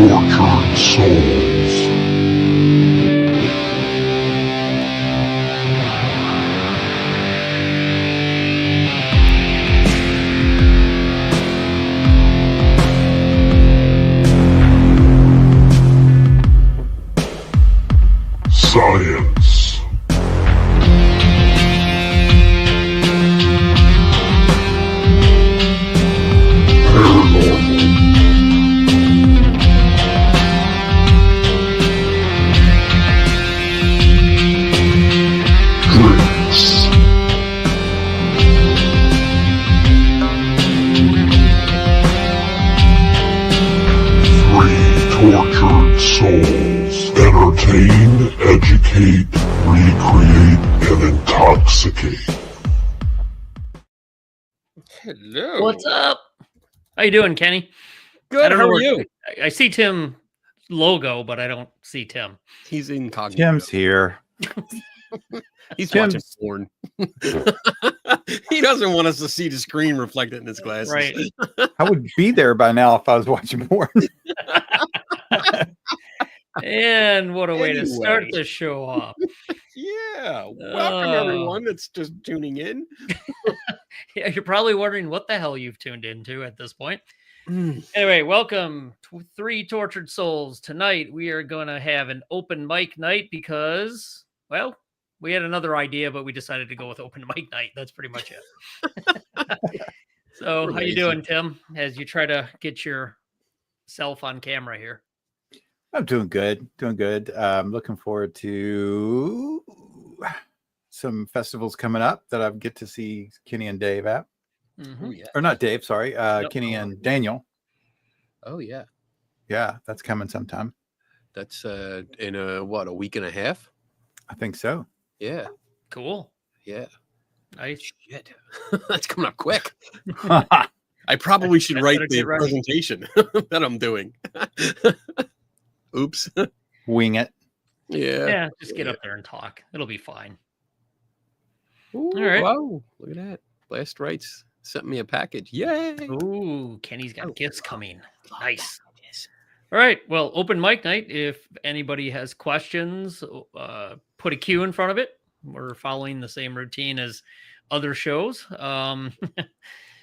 tortured souls. Science. Paranormal. Drinks. Three tortured souls. Entertain, educate, recreate, and intoxicate. Hello. What's up? How you doing, Kenny? I Good. don't How know are where- you? I see Tim logo, but I don't see Tim. He's incognito. Tim's here. He's Tim's- watching porn. He doesn't want us to see the screen reflected in his glasses. Right. I would be there by now if I was watching porn. And what a way to start Anyway. the show off. Yeah. Welcome, Oh. everyone that's just tuning in. Yeah, you're probably wondering what the hell you've tuned into at this point. Anyway, welcome to Three Tortured Souls. Tonight we are going to have an open mic night because, well, we had another idea, but we decided to go with open mic night. That's pretty much it. So, We're how you lazy. doing, Tim? As you try to get yourself on camera here. I'm doing good. Doing good. Looking forward to some festivals coming up that I get to see Kenny and Dave at. Mhm. Oh, yeah. Or not Dave, sorry. Nope. Kenny and Daniel. Oh, yeah. Yeah, that's coming sometime. That's in a week and a half? I think so. Yeah. Cool. Yeah. Nice. Shit. That's coming up quick. Well, I probably should I write better the get ready. presentation that I'm doing. Oops. Wing it. Yeah. Yeah, just get up there and talk. It'll be fine. Ooh, All right. Wow. Look at that. Blast Rights sent me a package. Yay. Ooh, Kenny's got Oh, gifts coming. Love Nice. packages. All right. Well, open mic night. If anybody has questions, put a Q in front of it. We're following the same routine as other shows.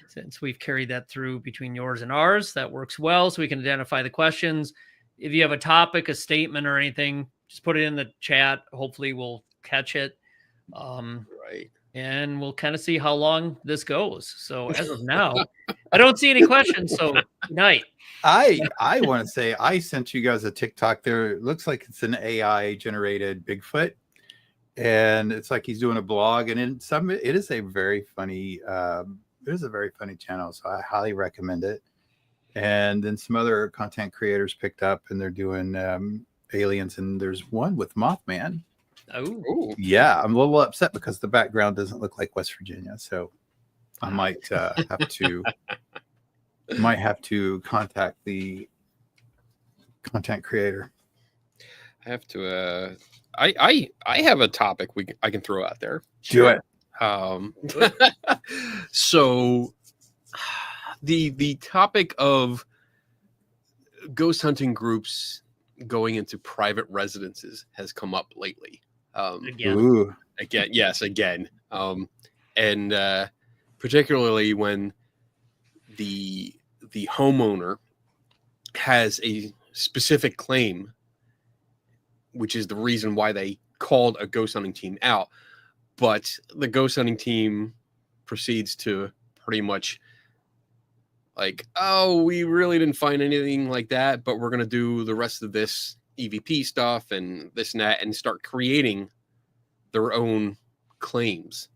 Since we've carried that through between yours and ours, that works well. So we can identify the questions. If you have a topic, a statement, or anything, just put it in the chat. Hopefully, we'll catch it. Right. And we'll kind of see how long this goes. So as of now, I don't see any questions. So good night. I want to say I sent you guys a TikTok there. It looks like it's an AI generated Bigfoot. And it's like he's doing a blog, and in some it is a very funny it is a very funny channel, so I highly recommend it. And then some other content creators picked up and they're doing aliens, and there's one with Mothman. Oh, Ooh. Yeah, I'm a little upset because the background doesn't look like West Virginia, so I might have to contact the content creator. I have to I have a topic I can throw out there. Do it. So the topic of ghost hunting groups going into private residences has come up lately. again. Ooh. Again. And particularly when the homeowner has a specific claim, which is the reason why they called a ghost hunting team out. But the ghost hunting team proceeds to pretty much like, oh, we really didn't find anything like that, but we're going to do the rest of this EVP stuff and this and that and start creating their own claims.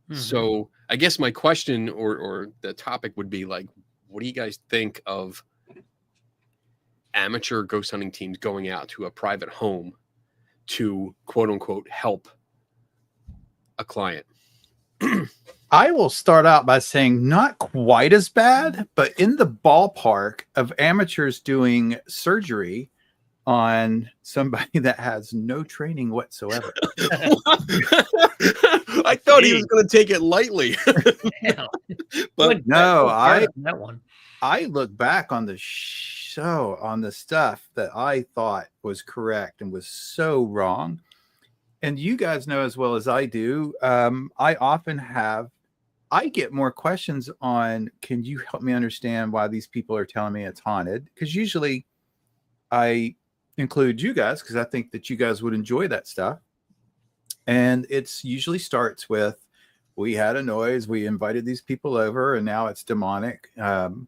Mhm. So I guess my question or the topic would be like, what do you guys think of amateur ghost hunting teams going out to a private home to quote unquote help a client? I will start out by saying not quite as bad, but in the ballpark of amateurs doing surgery on somebody that has no training whatsoever. I thought he was going to take it lightly. Yeah. But Good- no, good part on that one. I look back on the show on the stuff that I thought was correct and was so wrong. And you guys know as well as I do, I get more questions on, can you help me understand why these people are telling me it's haunted? Because usually I include you guys because I think that you guys would enjoy that stuff. And it's usually starts with, we had a noise, we invited these people over, and now it's demonic. One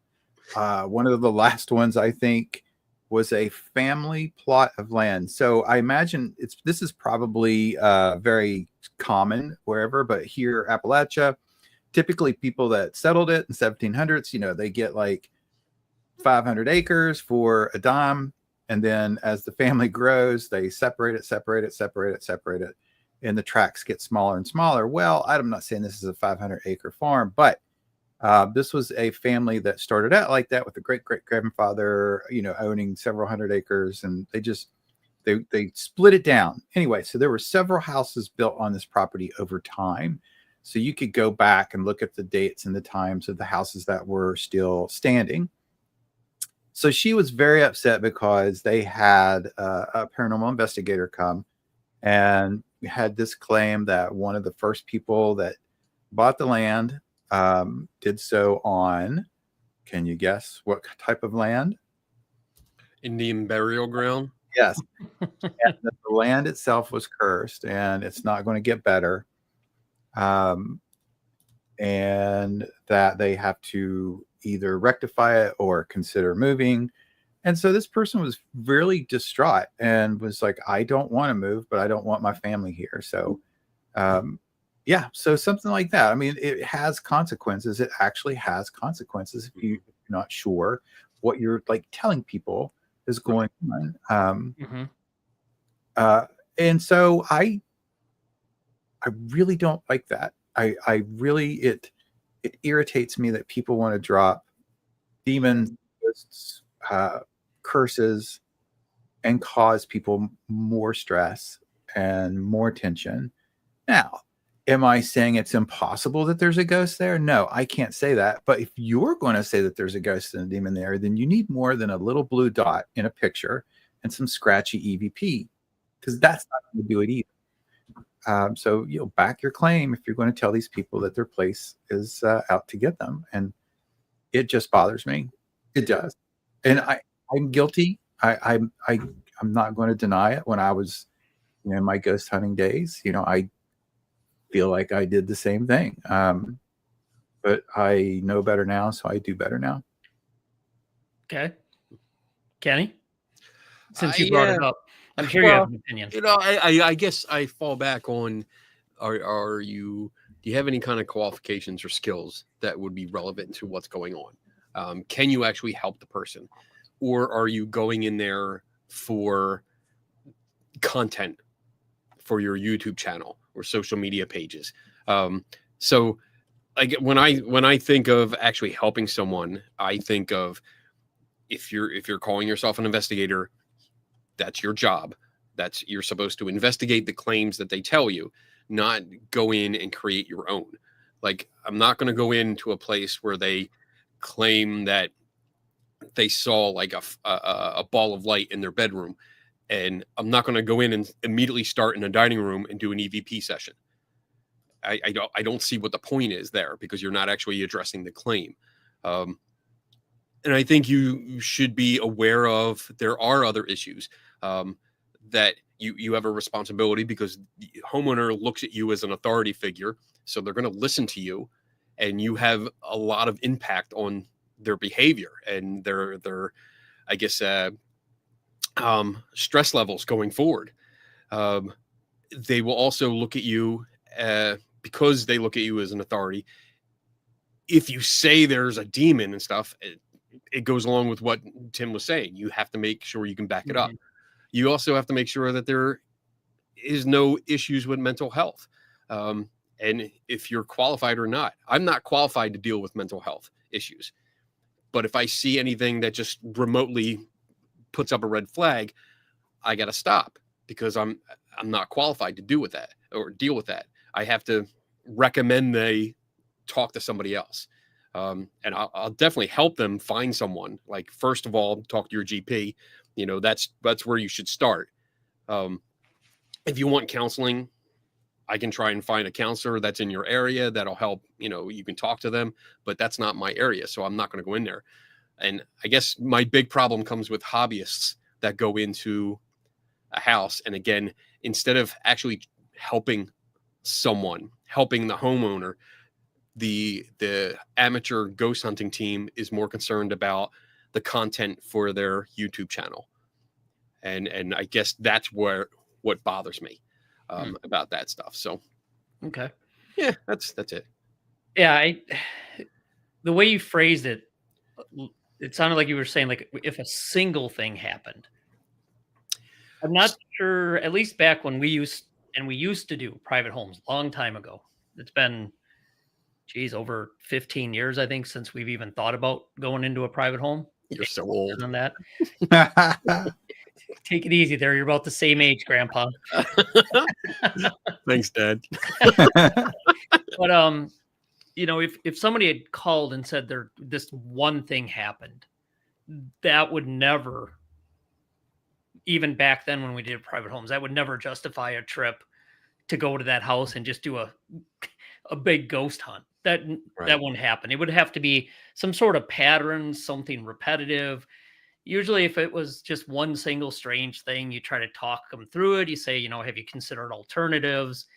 of the last ones, I think, was a family plot of land. So I imagine this is probably very common wherever, but here, Appalachia, typically people that settled it in 1700s, they get like 500 acres for a dime. And then as the family grows, they separate it. And the tracts get smaller and smaller. Well, I'm not saying this is a 500-acre farm, but this was a family that started out like that with a great-great-grandfather, owning several hundred acres. And they split it down. Anyway, so there were several houses built on this property over time. So you could go back and look at the dates and the times of the houses that were still standing. So she was very upset because they had a paranormal investigator come and had this claim that one of the first people that bought the land did so on, can you guess what type of land? Indian burial ground. Yes. And that the land itself was cursed and it's not going to get better. And that they have to either rectify it or consider moving. And so this person was really distraught and was like, I don't want to move, but I don't want my family here. So, so something like that. I mean, it has consequences. It actually has consequences if you're not sure what you're like telling people is going on. And so I really don't like that. I really, it irritates me that people want to drop demons, curses, and cause people more stress and more tension. Now, am I saying it's impossible that there's a ghost there? No, I can't say that. But if you're going to say that there's a ghost and a demon there, then you need more than a little blue dot in a picture and some scratchy EVP, because that's not going to do it either. So back your claim if you're going to tell these people that their place is out to get them. And it just bothers me. It does. And I'm guilty. I'm not going to deny it. When I was in my ghost hunting days, I feel like I did the same thing. But I know better now, so I do better now. Okay. Kenny, since you brought it up, I'm sure you have an opinion. I guess I fall back on, do you have any kind of qualifications or skills that would be relevant to what's going on? Can you actually help the person? Or are you going in there for content for your YouTube channel or social media pages? So when I think of actually helping someone, I think of, if you're calling yourself an investigator, that's your job. You're supposed to investigate the claims that they tell you, not go in and create your own. Like, I'm not going to go into a place where they claim that they saw like a ball of light in their bedroom, and I'm not going to go in and immediately start in a dining room and do an EVP session. I don't see what the point is there, because you're not actually addressing the claim. And I think you should be aware of, there are other issues that you have a responsibility, because the homeowner looks at you as an authority figure. So they're going to listen to you, and you have a lot of impact on their behavior and their I guess, stress levels going forward. They will also look at you because they look at you as an authority. If you say there's a demon and stuff, it goes along with what Tim was saying. You have to make sure you can back it up. You also have to make sure that there is no issues with mental health. And if you're qualified or not, I'm not qualified to deal with mental health issues. But if I see anything that just remotely puts up a red flag, I got to stop, because I'm not qualified to deal with that. I have to recommend they talk to somebody else. And I'll definitely help them find someone. Like, first of all, talk to your GP. You know, that's where you should start. If you want counseling, I can try and find a counselor that's in your area that'll help. You know, you can talk to them, but that's not my area, so I'm not going to go in there. And I guess my big problem comes with hobbyists that go into a house, and again, instead of actually helping someone, helping the homeowner, the amateur ghost hunting team is more concerned about the content for their YouTube channel. And I guess that's what bothers me about that stuff. So, Okay. yeah, that's it. Yeah. The way you phrased it, it sounded like you were saying, like, if a single thing happened. I'm not sure, at least back when we used to do private homes a long time ago. It's been, over 15 years, I think, since we've even thought about going into a private home. You're so old. On that. Take it easy there. You're about the same age, Grandpa. Thanks, Dad. But you know, if somebody had called and said this one thing happened, that would never, even back then when we did private homes, that would never justify a trip to go to that house and just do a big ghost hunt. That wouldn't happen. It would have to be some sort of pattern, something repetitive. Usually if it was just one single strange thing, you try to talk them through it. You say, you know, have you considered alternatives?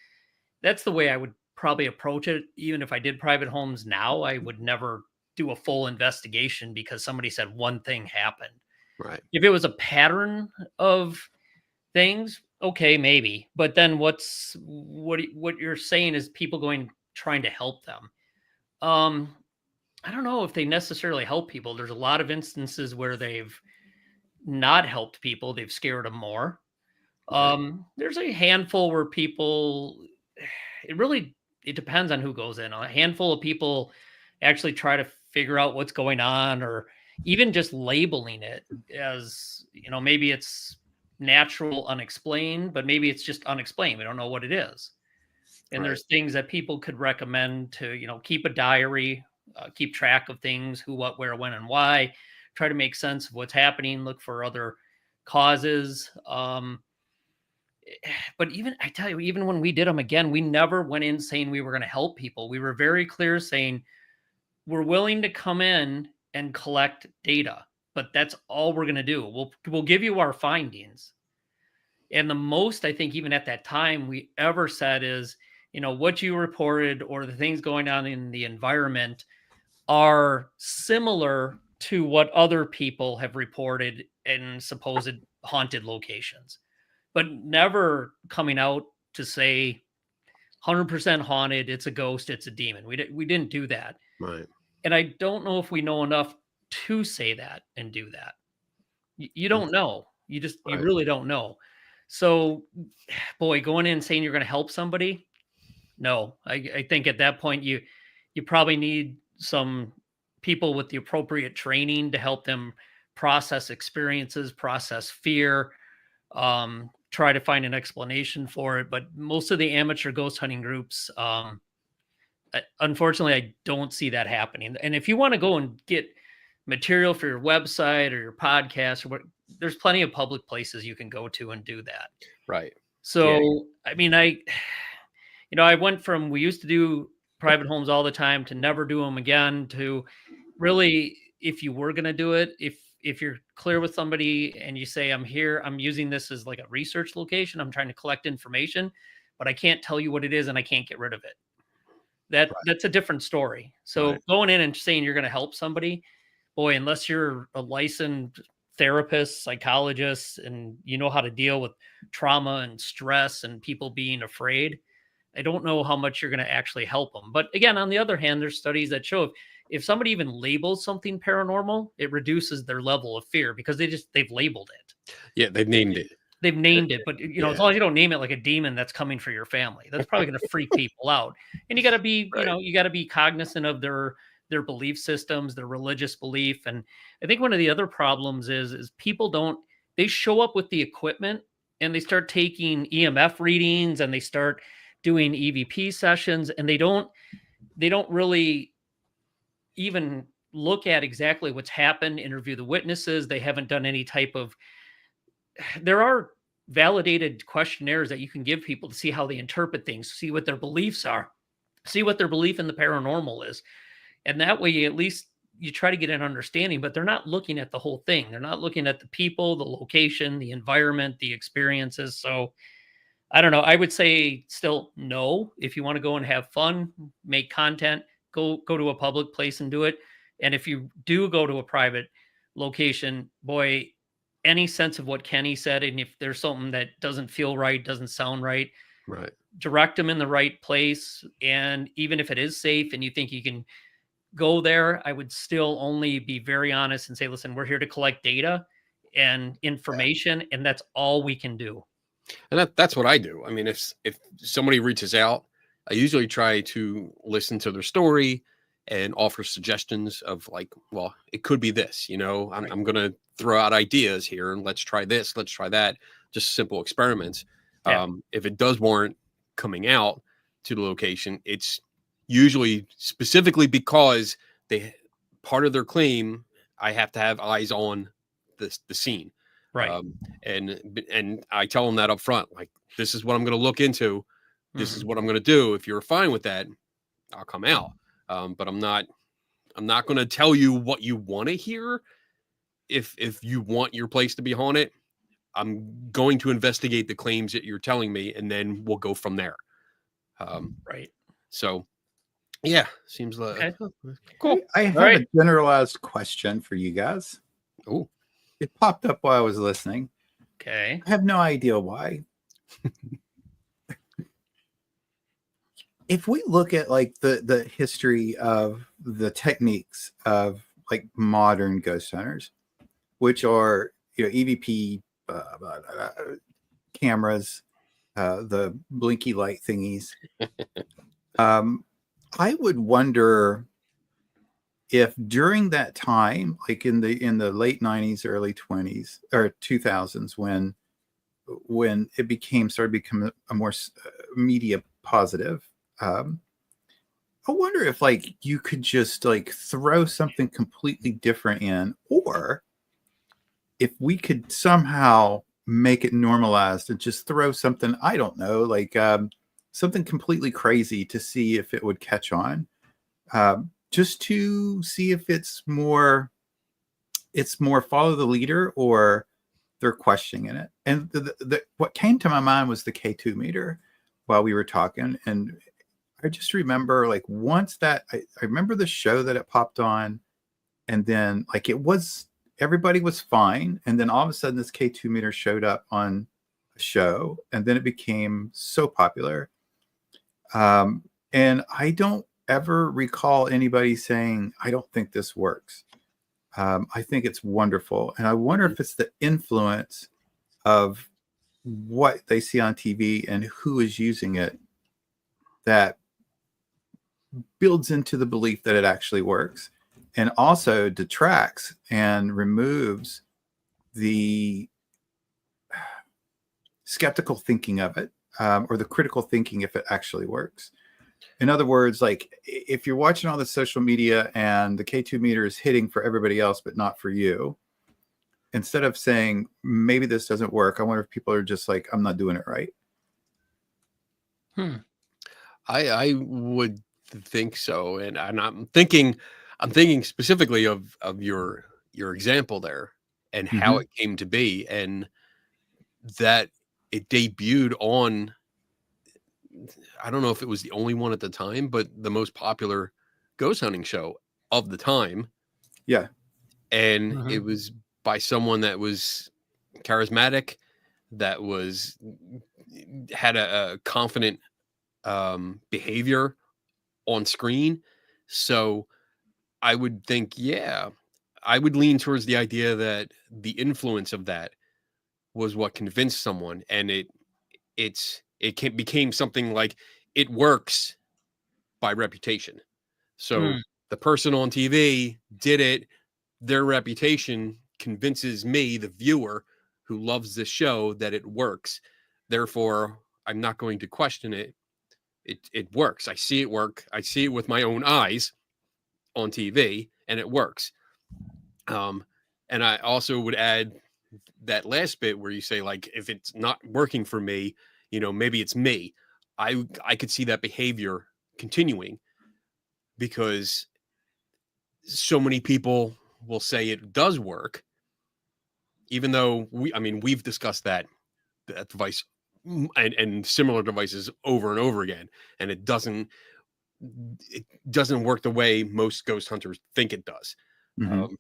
That's the way I would probably approach it. Even if I did private homes now, I would never do a full investigation because somebody said one thing happened. Right. If it was a pattern of things, okay, maybe. But then what you're saying is people trying to help them. I don't know if they necessarily help people. There's a lot of instances where they've not helped people. They've scared them more. There's a handful where people, it depends on who goes in. A handful of people actually try to figure out what's going on, or even just labeling it as, you know, maybe it's natural, unexplained, but maybe it's just unexplained. We don't know what it is. And there's things that people could recommend to, you know, keep a diary, keep track of things, who, what, where, when, and why, try to make sense of what's happening, look for other causes. But I tell you, even when we did them, again, we never went in saying we were going to help people. We were very clear saying we're willing to come in and collect data, but that's all we're going to do. We'll give you our findings. And the most, I think, even at that time, we ever said is, you know, what you reported or the things going on in the environment are similar to what other people have reported in supposed haunted locations, but never coming out to say 100% haunted, it's a ghost, it's a demon. We didn't do that. Right. And I don't know if we know enough to say that and do that. You don't know. You really don't know. So, boy, going in and saying you're going to help somebody, no. I think at that point you probably need some people with the appropriate training to help them process experiences, process fear, try to find an explanation for it. But most of the amateur ghost hunting groups, unfortunately, I don't see that happening. And if you want to go and get material for your website or your podcast, or what, there's plenty of public places you can go to and do that. Right. So, yeah. I mean, I went from, we used to do private homes all the time to never do them again, to really, if you were going to do it, if you're clear with somebody and you say, I'm here, I'm using this as like a research location, I'm trying to collect information, but I can't tell you what it is and I can't get rid of it. That's a different story. So going in and saying you're going to help somebody, boy, unless you're a licensed therapist, psychologist, and you know how to deal with trauma and stress and people being afraid, I don't know how much you're going to actually help them. But again, on the other hand, there's studies that show if somebody even labels something paranormal, it reduces their level of fear because they've labeled it. Yeah, they've named it. They've named it, but as long as you don't name it like a demon that's coming for your family, that's probably going to freak people out. And you got to be, you got to be cognizant of their belief systems, their religious belief. And I think one of the other problems is people they show up with the equipment and they start taking EMF readings and they start doing EVP sessions, and they don't really even look at exactly what's happened, interview the witnesses. They haven't done any type of, there are validated questionnaires that you can give people to see how they interpret things, see what their beliefs are, see what their belief in the paranormal is. And that way, at least you try to get an understanding, but they're not looking at the whole thing. They're not looking at the people, the location, the environment, the experiences. So I don't know. I would say still no. If you want to go and have fun, make content, go to a public place and do it. And if you do go to a private location, boy, any sense of what Kenny said, and if there's something that doesn't feel right, doesn't sound right, Right. direct them in the right place. And even if it is safe and you think you can go there, I would still only be very honest and say, listen, we're here to collect data and information, and that's all we can do. And that's what I do. I mean, if somebody reaches out, I usually try to listen to their story and offer suggestions of like, well, it could be this, you know, I'm going to throw out ideas here and let's try this, let's try that, just simple experiments. Yeah. If it does warrant coming out to the location, it's usually specifically because part of their claim, I have to have eyes on the scene. Right. And I tell them that up front, like, this is what I'm going to look into. This is what I'm going to do. If you're fine with that, I'll come out. But I'm not going to tell you what you want to hear. If you want your place to be haunted, I'm going to investigate the claims that you're telling me, and then we'll go from there. Right. So, yeah, seems like Okay. cool. I have right. a generalized question for you guys. Oh, It popped up while I was listening. Okay. I have no idea why. If we look at like the history of the techniques of like modern ghost hunters, which are, you know, EVP cameras, the blinky light thingies, I would wonder if during that time, like in the late 90s, early 20s or 2000s, when it started becoming a more media positive, I wonder if like you could just like throw something completely different in, or if we could somehow make it normalized and just throw something, I don't know, like something completely crazy to see if it would catch on. Just to see if it's more follow the leader or they're questioning it. And what came to my mind was the K2 meter while we were talking. And I just remember like once that I remember the show that it popped on, and then like everybody was fine. And then all of a sudden this K2 meter showed up on a show, and then it became so popular. And I don't ever recall anybody saying, I don't think this works. I think it's wonderful. And I wonder if it's the influence of what they see on TV and who is using it that builds into the belief that it actually works, and also detracts and removes the skeptical thinking of it, or the critical thinking if it actually works. In other words, like if you're watching all the social media and the K2 meter is hitting for everybody else, but not for you, instead of saying, maybe this doesn't work, I wonder if people are just like, I'm not doing it right. I would think so. And I'm thinking specifically of your example there and how it came to be, and that it debuted on, I don't know if it was the only one at the time, but the most popular ghost hunting show of the time. Yeah. And it was by someone that was charismatic, that had a confident behavior on screen. So I would think, yeah, I would lean towards the idea that the influence of that was what convinced someone, and it became something like it works by reputation. So the person on TV did it. Their reputation convinces me, the viewer who loves this show, that it works. Therefore, I'm not going to question it. It works. I see it work. I see it with my own eyes on TV, and it works. And I also would add that last bit where you say, like, if it's not working for me, maybe it's me. I could see that behavior continuing because so many people will say it does work, even though we've discussed that device and similar devices over and over again, and it doesn't work the way most ghost hunters think it does. Mhm.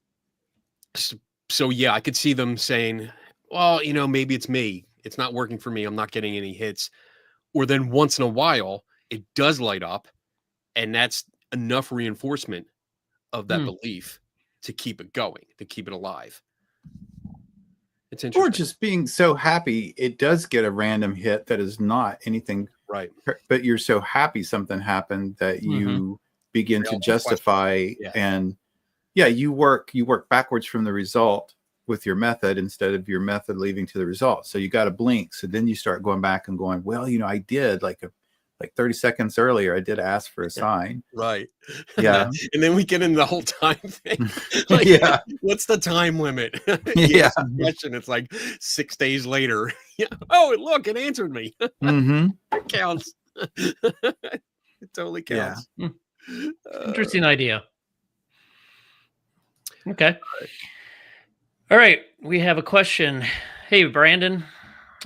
So yeah, I could see them saying, well, maybe it's me. It's not working for me. I'm not getting any hits. Or then once in a while, it does light up, and that's enough reinforcement of that belief to keep it going, to keep it alive. It's interesting. Or just being so happy it does get a random hit that is not anything, right? But you're so happy something happened that you begin to justify, and you work backwards from the result with your method instead of your method leading to the result. So you got to blink. So then you start going back and going, well, I did like 30 seconds earlier, I did ask for a sign. Right. Yeah. And then we get into the whole time thing. What's the time limit? Yeah. Question. It's like 6 days later. Oh, look, it answered me. Mm-hmm. It counts. It totally counts. Yeah. Interesting idea. Okay. All right. We have a question. Hey, Brandon.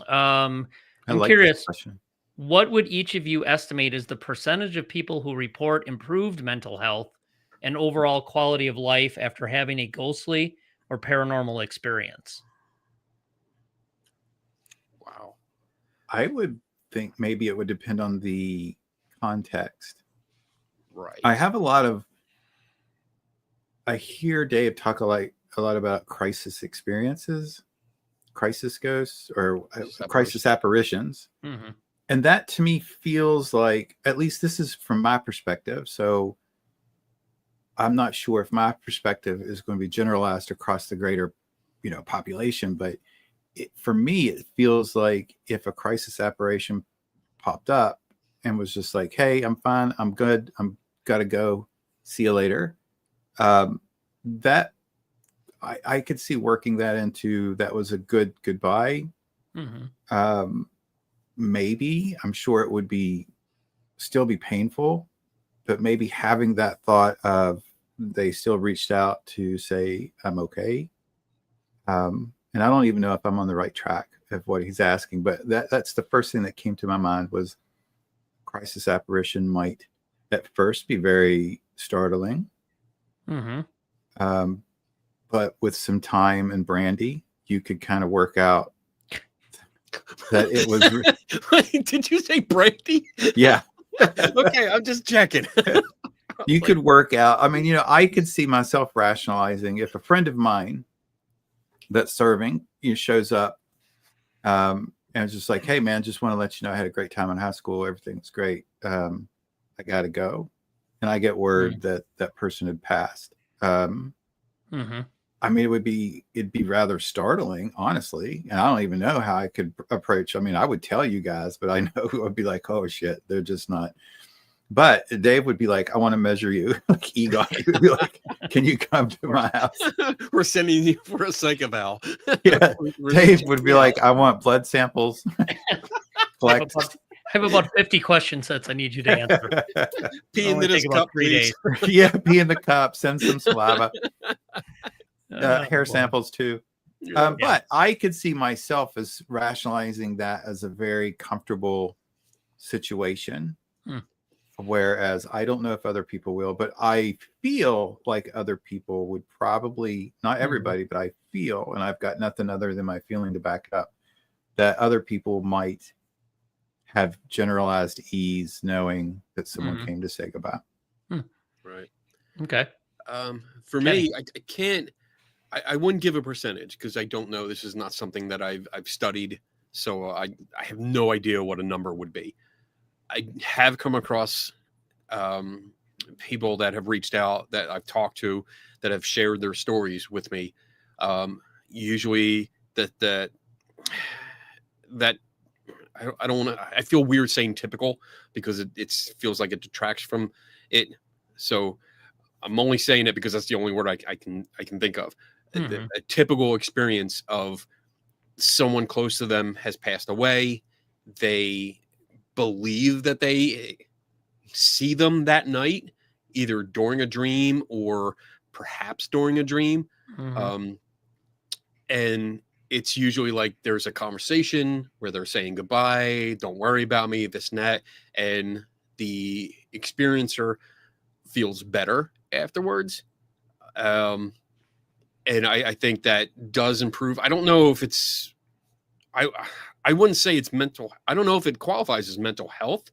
I'm curious. What would each of you estimate is the percentage of people who report improved mental health and overall quality of life after having a ghostly or paranormal experience? Wow. I would think maybe it would depend on the context. Right. I hear Dave talk a lot about crisis experiences, crisis ghosts, or crisis apparitions. Mm-hmm. And that to me feels like, at least this is from my perspective. So I'm not sure if my perspective is going to be generalized across the greater, population. But for me, it feels like if a crisis apparition popped up and was just like, hey, I'm fine, I'm good, I'm got to go, see you later. That I could see working that into that was a good goodbye. Mm-hmm. Maybe I'm sure it would still be painful, but maybe having that thought of they still reached out to say I'm okay. And I don't even know if I'm on the right track of what he's asking, but that's the first thing that came to my mind was crisis apparition might at first be very startling. Mm-hmm. But with some time and brandy, you could kind of work out that it was. Did you say brandy? Yeah. Okay, I'm just checking. You could work out. I mean, I could see myself rationalizing if a friend of mine that's serving shows up and it's just like, hey man, just want to let you know I had a great time in high school, everything's great, I gotta go, and I get word that person had passed. Mm-hmm. I mean, it'd be rather startling, honestly. And I don't even know how I could approach. I mean, I would tell you guys, but I know it would be like, oh shit, they're just not. But Dave would be like, I want to measure you. Like Egon would be like, can you come to my house? We're sending you for a psych eval. Yeah. Dave would be like, I want blood samples. I have about 50 question sets I need you to answer. Pee into this cup, 3 days. Yeah, pee in the cup, send some saliva. Hair samples too. But I could see myself as rationalizing that as a very comfortable situation. Whereas I don't know if other people will, but I feel like other people would probably, not everybody, but I feel, and I've got nothing other than my feeling to back it up, that other people might have generalized ease knowing that someone came to say goodbye. Right. Okay. For me, I can't. I wouldn't give a percentage because I don't know. This is not something that I've studied, so I have no idea what a number would be. I have come across people that have reached out that I've talked to that have shared their stories with me. Usually that I don't want to. I feel weird saying typical because it feels like it detracts from it. So I'm only saying it because that's the only word I can think of. A typical experience of someone close to them has passed away. They believe that they see them that night, either during a dream or perhaps during a dream. And it's usually like there's a conversation where they're saying goodbye, don't worry about me, this and that. And the experiencer feels better afterwards. And I think that does improve. I don't know if it's, I wouldn't say it's mental. I don't know if it qualifies as mental health.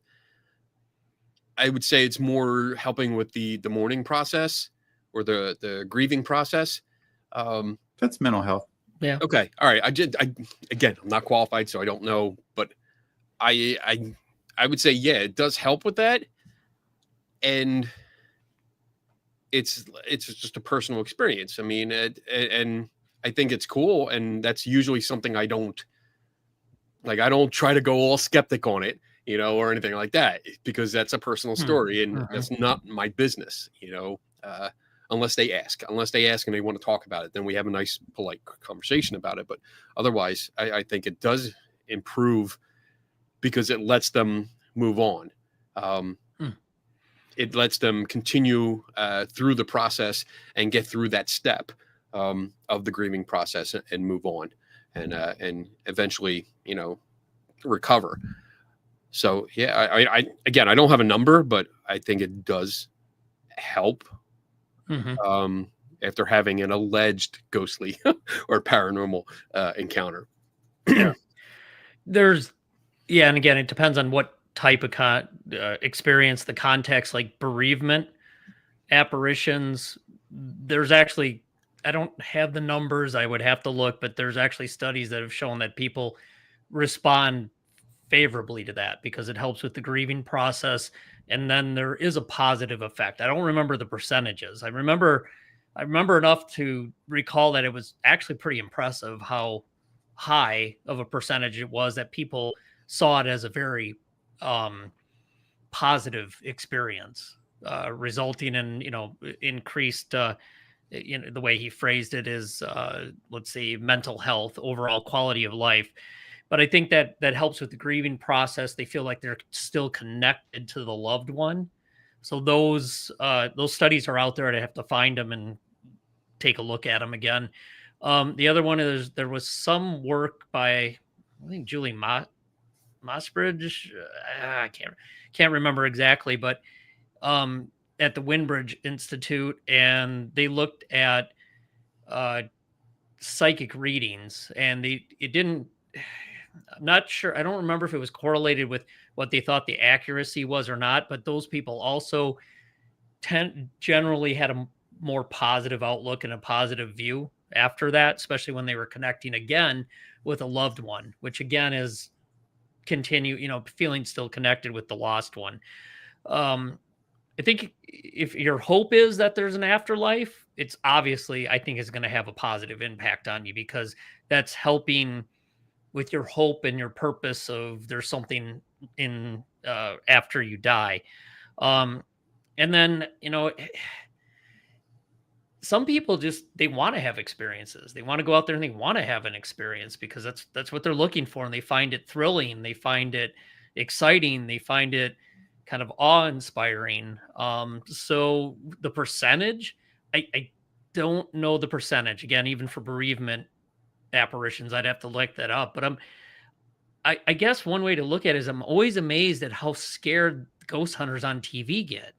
I would say it's more helping with the mourning process or the grieving process. That's mental health. Yeah. Okay. All right. Again, I'm not qualified, so I don't know, but I would say, yeah, it does help with that. And it's just a personal experience. I mean, and I think it's cool. And that's usually something I don't try to go all skeptic on it, or anything like that, because that's a personal story and that's not my business, unless they ask and they want to talk about it, then we have a nice, polite conversation about it. But otherwise, I think it does improve because it lets them move on. It lets them continue through the process and get through that step of the grieving process and move on and eventually, recover. So, yeah, I don't have a number, but I think it does help after having an alleged ghostly or paranormal encounter. And again, it depends on what type of experience, the context, like bereavement, apparitions. There's actually, I don't have the numbers, I would have to look, but there's actually studies that have shown that people respond favorably to that because it helps with the grieving process. And then there is a positive effect. I don't remember the percentages. I remember enough to recall that it was actually pretty impressive how high of a percentage it was that people saw it as a very positive experience, resulting in, increased, the way he phrased it is, let's say, mental health, overall quality of life. But I think that helps with the grieving process. They feel like they're still connected to the loved one. So those studies are out there. I'd have to find them and take a look at them again. The other one is there was some work by, I think, Julie Mossbridge. I can't remember exactly, but at the Windbridge Institute, and they looked at psychic readings, and it didn't. I'm not sure. I don't remember if it was correlated with what they thought the accuracy was or not, but those people also generally had a more positive outlook and a positive view after that, especially when they were connecting again with a loved one, which again is feeling still connected with the lost one. I think if your hope is that there's an afterlife, it's obviously, I think, is going to have a positive impact on you because that's helping with your hope and your purpose of there's something in after you die. And then, some people they want to have experiences. They want to go out there and they want to have an experience because that's what they're looking for. And they find it thrilling. They find it exciting. They find it kind of awe-inspiring. So the percentage, I don't know the percentage. Again, even for bereavement apparitions, I'd have to look that up. But I guess one way to look at it is I'm always amazed at how scared ghost hunters on TV get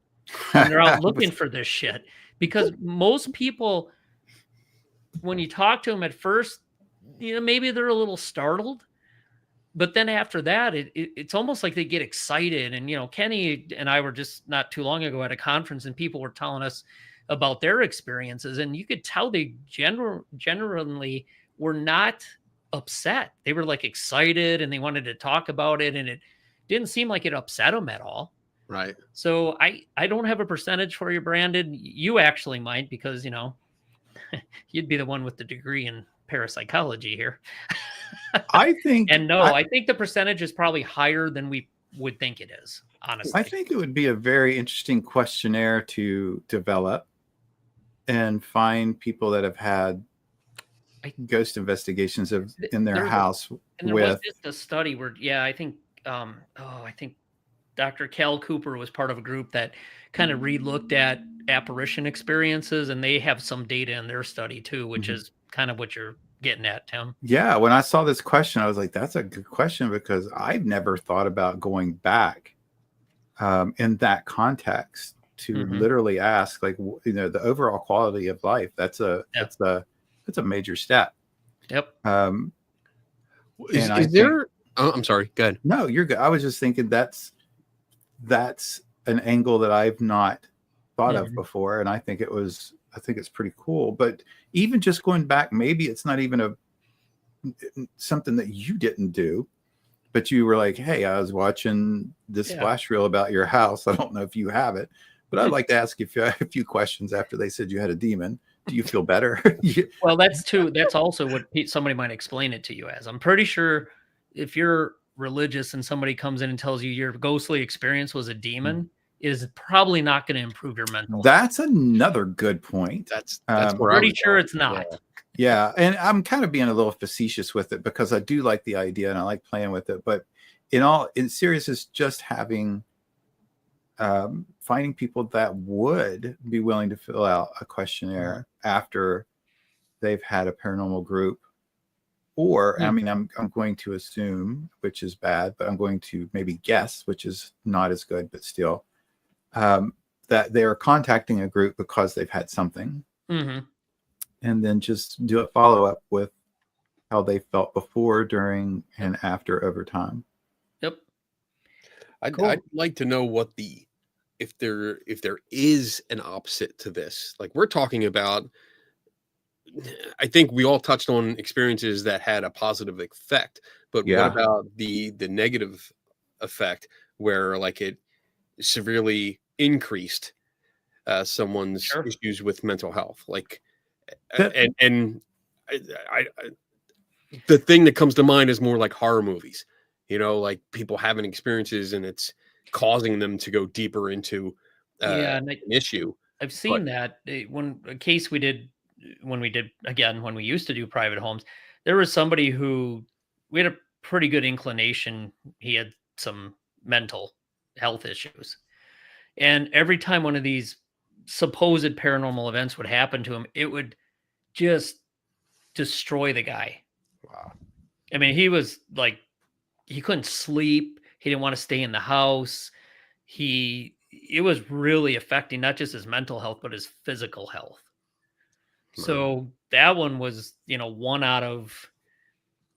when they're out looking for this shit. Because most people, when you talk to them at first, maybe they're a little startled. But then after that, it's almost like they get excited. And, Kenny and I were just not too long ago at a conference and people were telling us about their experiences. And you could tell they generally were not upset. They were like excited and they wanted to talk about it. And it didn't seem like it upset them at all. Right. So I don't have a percentage for you, Brandon. You actually might, because, you'd be the one with the degree in parapsychology here. I think, I think the percentage is probably higher than we would think it is, honestly. I think it would be a very interesting questionnaire to develop and find people that have had ghost investigations in their house And there was with. just a study where, I think, I think Dr. Cal Cooper was part of a group that kind of re-looked at apparition experiences, and they have some data in their study too, which is kind of what you're getting at, Tim. Yeah, when I saw this question, I was like, that's a good question, because I've never thought about going back in that context to literally ask, like, the overall quality of life. That's a major step. Yep. Is there? Oh, I'm sorry. Go ahead. No, you're good. I was just thinking that's an angle that I've not thought of before, and I think it's pretty cool. But even just going back, maybe it's not even something that you didn't do, but you were like, hey, I was watching this flash reel about your house. I don't know if you have it, but I'd like to ask you a few questions after they said you had a demon. Do you feel better? Well, that's also what somebody might explain it to you as. I'm pretty sure if you're religious and somebody comes in and tells you your ghostly experience was a demon, it is probably not going to improve your mental. That's another good point. That's pretty sure it's not. Yeah, and I'm kind of being a little facetious with it, because I do like the idea and I like playing with it. But in seriousness, just having finding people that would be willing to fill out a questionnaire after they've had a paranormal group, or I mean, I'm going to assume, which is bad, but I'm going to maybe guess, which is not as good, but still, that they are contacting a group because they've had something. And then just do a follow-up with how they felt before, during, and after over time. Yep. I'd like to know what if there is an opposite to this. Like, we're talking about, I think we all touched on experiences that had a positive effect, but what about the negative effect, where like it severely increased someone's issues with mental health? Like, and the thing that comes to mind is more like horror movies, like people having experiences and it's causing them to go deeper into an issue. I've seen that when we used to do private homes, there was somebody who we had a pretty good inclination he had some mental health issues, and every time one of these supposed paranormal events would happen to him, it would just destroy the guy. Wow. I mean, he was like, he couldn't sleep. He didn't want to stay in the house. It was really affecting not just his mental health, but his physical health. Right. So that one was, one out of,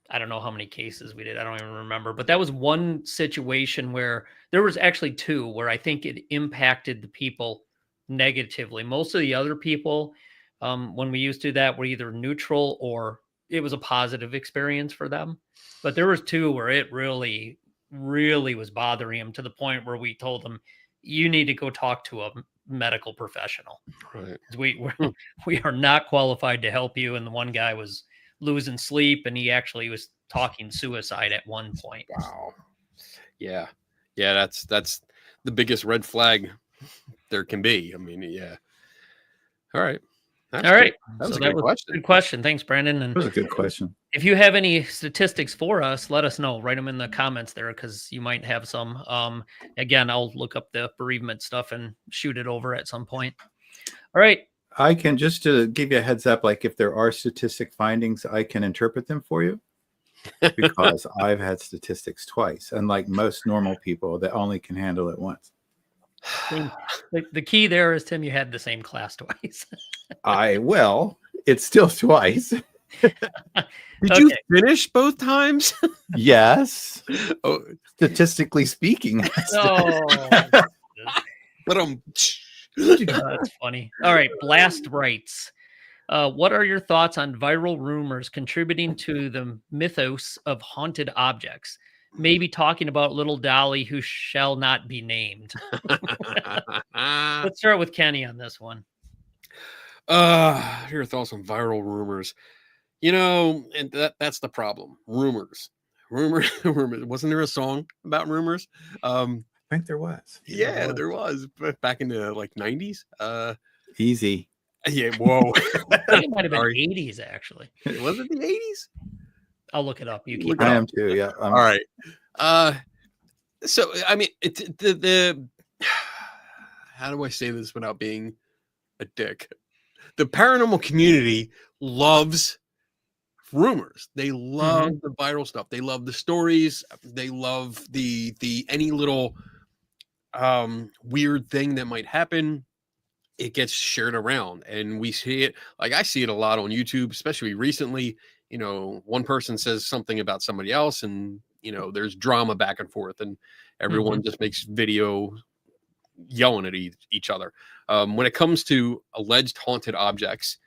I don't know how many cases we did. I don't even remember, but that was one situation where there was actually two where I think it impacted the people negatively. Most of the other people, when we used to do that, were either neutral or it was a positive experience for them. But there was two where it really, really was bothering him, to the point where we told him, you need to go talk to a medical professional. Right. We are not qualified to help you. And the one guy was losing sleep, and he actually was talking suicide at one point. Wow. Yeah. That's the biggest red flag there can be. I mean, yeah. All right. All right. That was a good question. Good question. Thanks, Brandon. And that was a good question. If you have any statistics for us, let us know. Write them in the comments there, because you might have some. Again, I'll look up the bereavement stuff and shoot it over at some point. All right. I can, just to give you a heads up, like if there are statistic findings, I can interpret them for you, because I've had statistics twice, unlike most normal people that only can handle it once. The key there is, Tim, you had the same class twice. It's still twice. Did you finish both times? Yes. Oh, statistically speaking. But that's funny. All right, Blast writes, what are your thoughts on viral rumors contributing to the mythos of haunted objects? Maybe talking about little Dolly who shall not be named. Let's start with Kenny on this one. Your thoughts on viral rumors. And that's the problem. Rumors. Wasn't there a song about rumors? I think there was. Yeah, there was. Back in the 90s. Easy. Yeah, whoa. I think it might have been Sorry. 80s actually. Was it the 80s? I'll look it up. You keep Look it it I up. am too. Yeah. All right. So I mean, the how do I say this without being a dick? The paranormal community loves rumors. They love the viral stuff. They love the stories. They love the any little weird thing that might happen. It gets shared around, and we see it. Like I see it a lot on YouTube, especially recently. You know, one person says something about somebody else, and you know, there's drama back and forth, and everyone just makes video yelling at each other. When it comes to alleged haunted objects,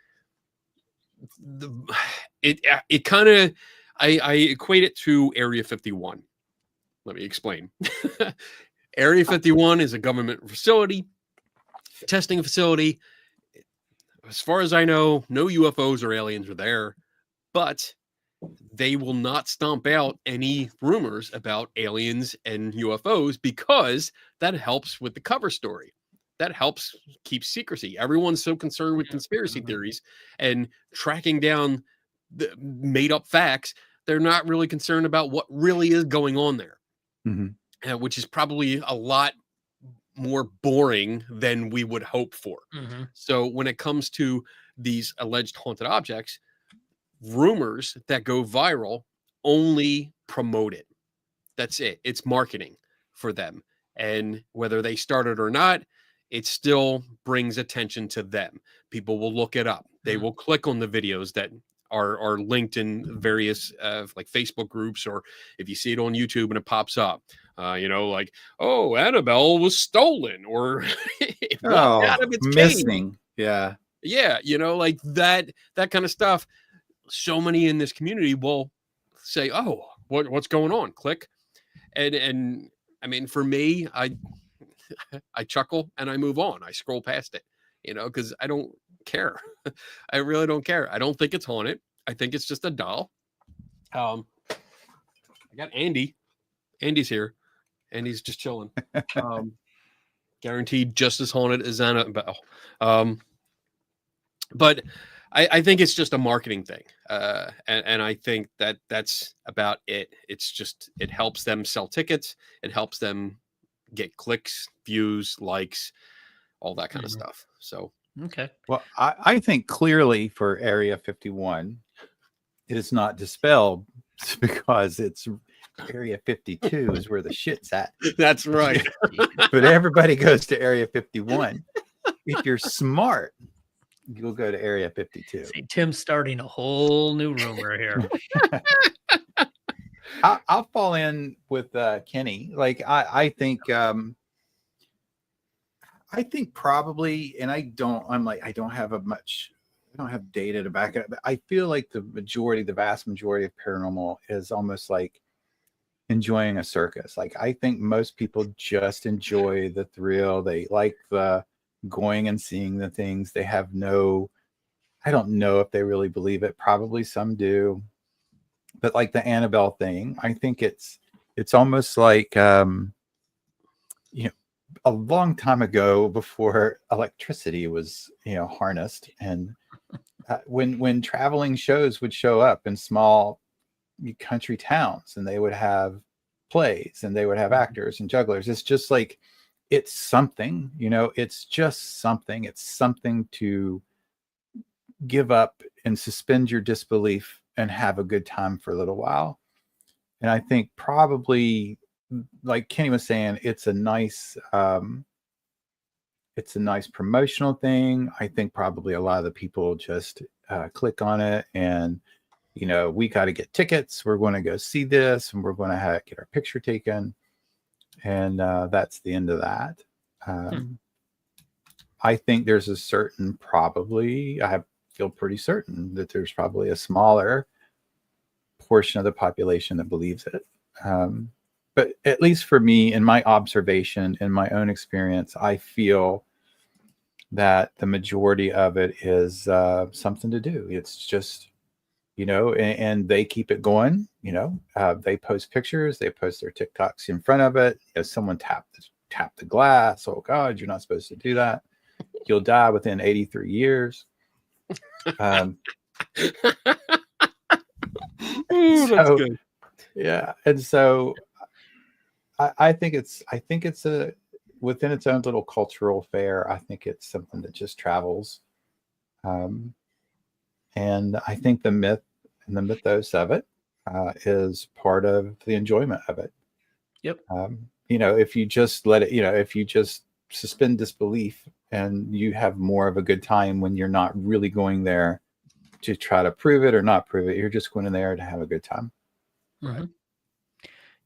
it kind of I equate it to Area 51. Let me explain. Area 51 is a government facility, testing facility. As far as I know, no UFOs or aliens are there, but they will not stomp out any rumors about aliens and UFOs because that helps with the cover story. That helps keep secrecy. Everyone's so concerned with conspiracy theories and tracking down the made up facts. They're not really concerned about what really is going on there, which is probably a lot more boring than we would hope for. So when it comes to these alleged haunted objects, rumors that go viral only promote it. That's it. It's marketing for them. And whether they start it or not, it still brings attention to them. People will look it up. They will click on the videos that are linked in various like Facebook groups, or if you see it on YouTube and it pops up, you know, like, oh, Annabelle was stolen, or it walked out of its cage. Missing. Yeah. Yeah, you know, like that kind of stuff. So many in this community will say, oh, what's going on? Click. And I mean, for me, I chuckle and I move on. I scroll past it, you know, because I don't care. I really don't care. I don't think it's haunted. I think it's just a doll. I got Andy. Andy's here. Andy's just chilling. Guaranteed just as haunted as Annabelle. But I think it's just a marketing thing. And I think that's about it. It's just, it helps them sell tickets. It helps them get clicks, views, likes, all that kind of stuff. So, okay. Well, I think clearly for Area 51, it is not dispelled because it's Area 52 is where the shit's at. that's right. But everybody goes to Area 51. If you're smart, you'll go to Area 52. See, Tim's starting a whole new rumor here. I'll fall in with Kenny. Like I think probably, and I don't have data to back it up, but I feel like the vast majority of paranormal is almost like enjoying a circus. Like I think most people just enjoy the thrill. They like the going and seeing the things. They have I don't know if they really believe it. Probably some do. But like the Annabelle thing, I think it's almost like, you know, a long time ago before electricity was, you know, harnessed. And when traveling shows would show up in small country towns, and they would have plays and they would have actors and jugglers, it's just like, it's something, you know, it's just something. It's something to give up and suspend your disbelief and have a good time for a little while. And I think probably, like Kenny was saying, it's a nice promotional thing. I think probably a lot of the people just click on it and, you know, we got to get tickets. We're going to go see this, and we're going to get our picture taken. And that's the end of that. I think there's a certain, feel pretty certain that there's probably a smaller portion of the population that believes it. But at least for me, in my observation, in my own experience, I feel that the majority of it is something to do. It's just, you know, and they keep it going, you know, they post pictures, they post their TikToks in front of it. If someone tapped the glass, oh God, you're not supposed to do that. you'll die within 83 years. Ooh, that's So- good. Yeah, and so I think it's a within its own little cultural fare. I think it's something that just travels, and I think the myth and the mythos of it is part of the enjoyment of it. Yep. If you just let it, if you just suspend disbelief, and you have more of a good time when you're not really going there to try to prove it or not prove it. You're just going in there to have a good time. Mhm.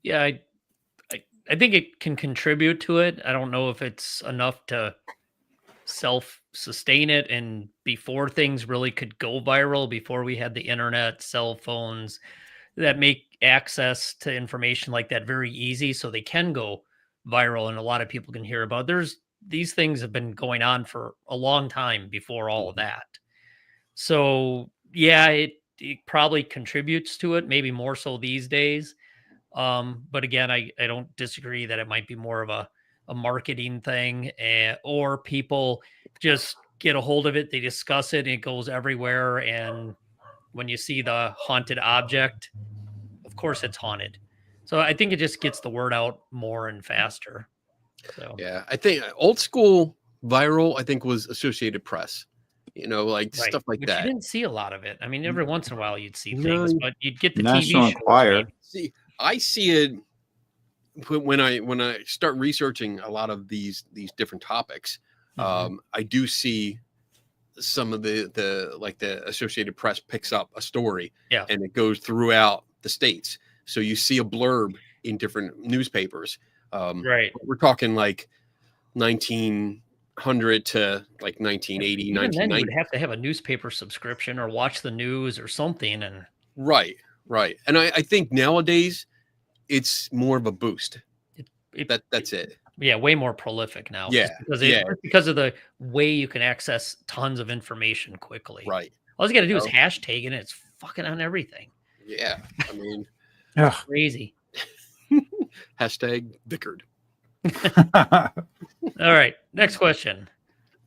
Yeah, I think it can contribute to it. I don't know if it's enough to self-sustain it. And before things really could go viral, before we had the internet, cell phones that make access to information like that very easy, so they can go viral and a lot of people can hear about. These things have been going on for a long time before all of that. So yeah, it probably contributes to it, maybe more so these days. But again, I don't disagree that it might be more of a marketing thing, or people just get a hold of it, they discuss it, and it goes everywhere. And when you see the haunted object, of course it's haunted. So I think it just gets the word out more and faster. So Yeah, I think old school viral, I think, was Associated Press. Like right. stuff like Which that. you didn't see a lot of it. I mean, every once in a while you'd see No, things, but you'd get the National TV shows. Enquirer. maybe. See, I see it when I start researching a lot of these different topics. Mhm. I do see some of the Associated Press picks up a story, Yeah. and it goes throughout the states. So you see a blurb in different newspapers. Right. We're talking like 1900 to like 1980, Even then, you 1990. would have to have a newspaper subscription or watch the news or something. And Right. And I think nowadays it's more of a boost. That's it. Yeah, way more prolific now. Yeah, Just because of the way you can access tons of information quickly. Right. All you got to do is Oh. hashtag and it's fucking on everything. Yeah. I mean, Ugh. Crazy. hashtag Vickard. All right, next question.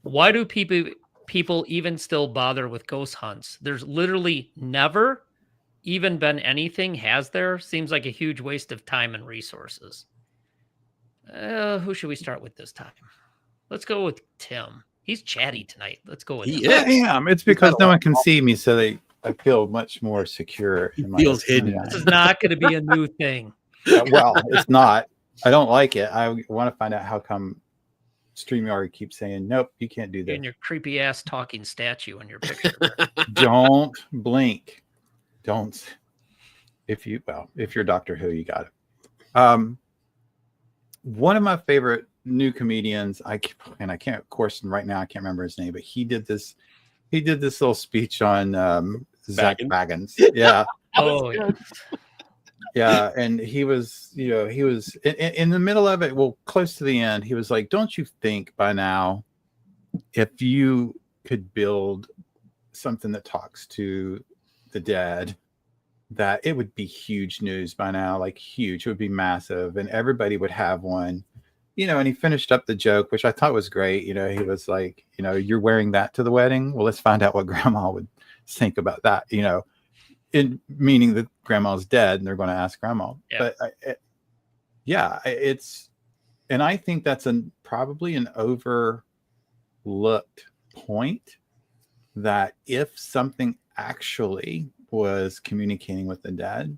Why do people even still bother with ghost hunts? There's literally never even been anything, has there? Seems like a huge waste of time and resources. Who should we start with this time? Let's go with Tim. He's chatty tonight. Let's go with He him. is. Damn, it's because no one can see me, so I feel much more secure. He in my feels own hidden. mind. This is not going to be a new thing. Well, it's not. I don't like it. I want to find out how come StreamYard keeps saying, nope, you can't do this. And your creepy ass talking statue in your picture. Don't blink. Don't. If you're Doctor Who, you got it. One of my favorite new comedians, I can't, of course, right now I can't remember his name, but he did this little speech on Zach Baggins. Yeah. Oh, yeah. Yeah, and he was in the middle of it, well, close to the end, he was like, don't you think by now, if you could build something that talks to the dead, that it would be huge news by now, like huge, it would be massive, and everybody would have one, and he finished up the joke, which I thought was great. He was like, you're wearing that to the wedding? Well, let's find out what grandma would think about that, in meaning that grandma's dead and they're going to ask grandma. Yeah. But and I think that's probably an overlooked point, that if something actually was communicating with the dead,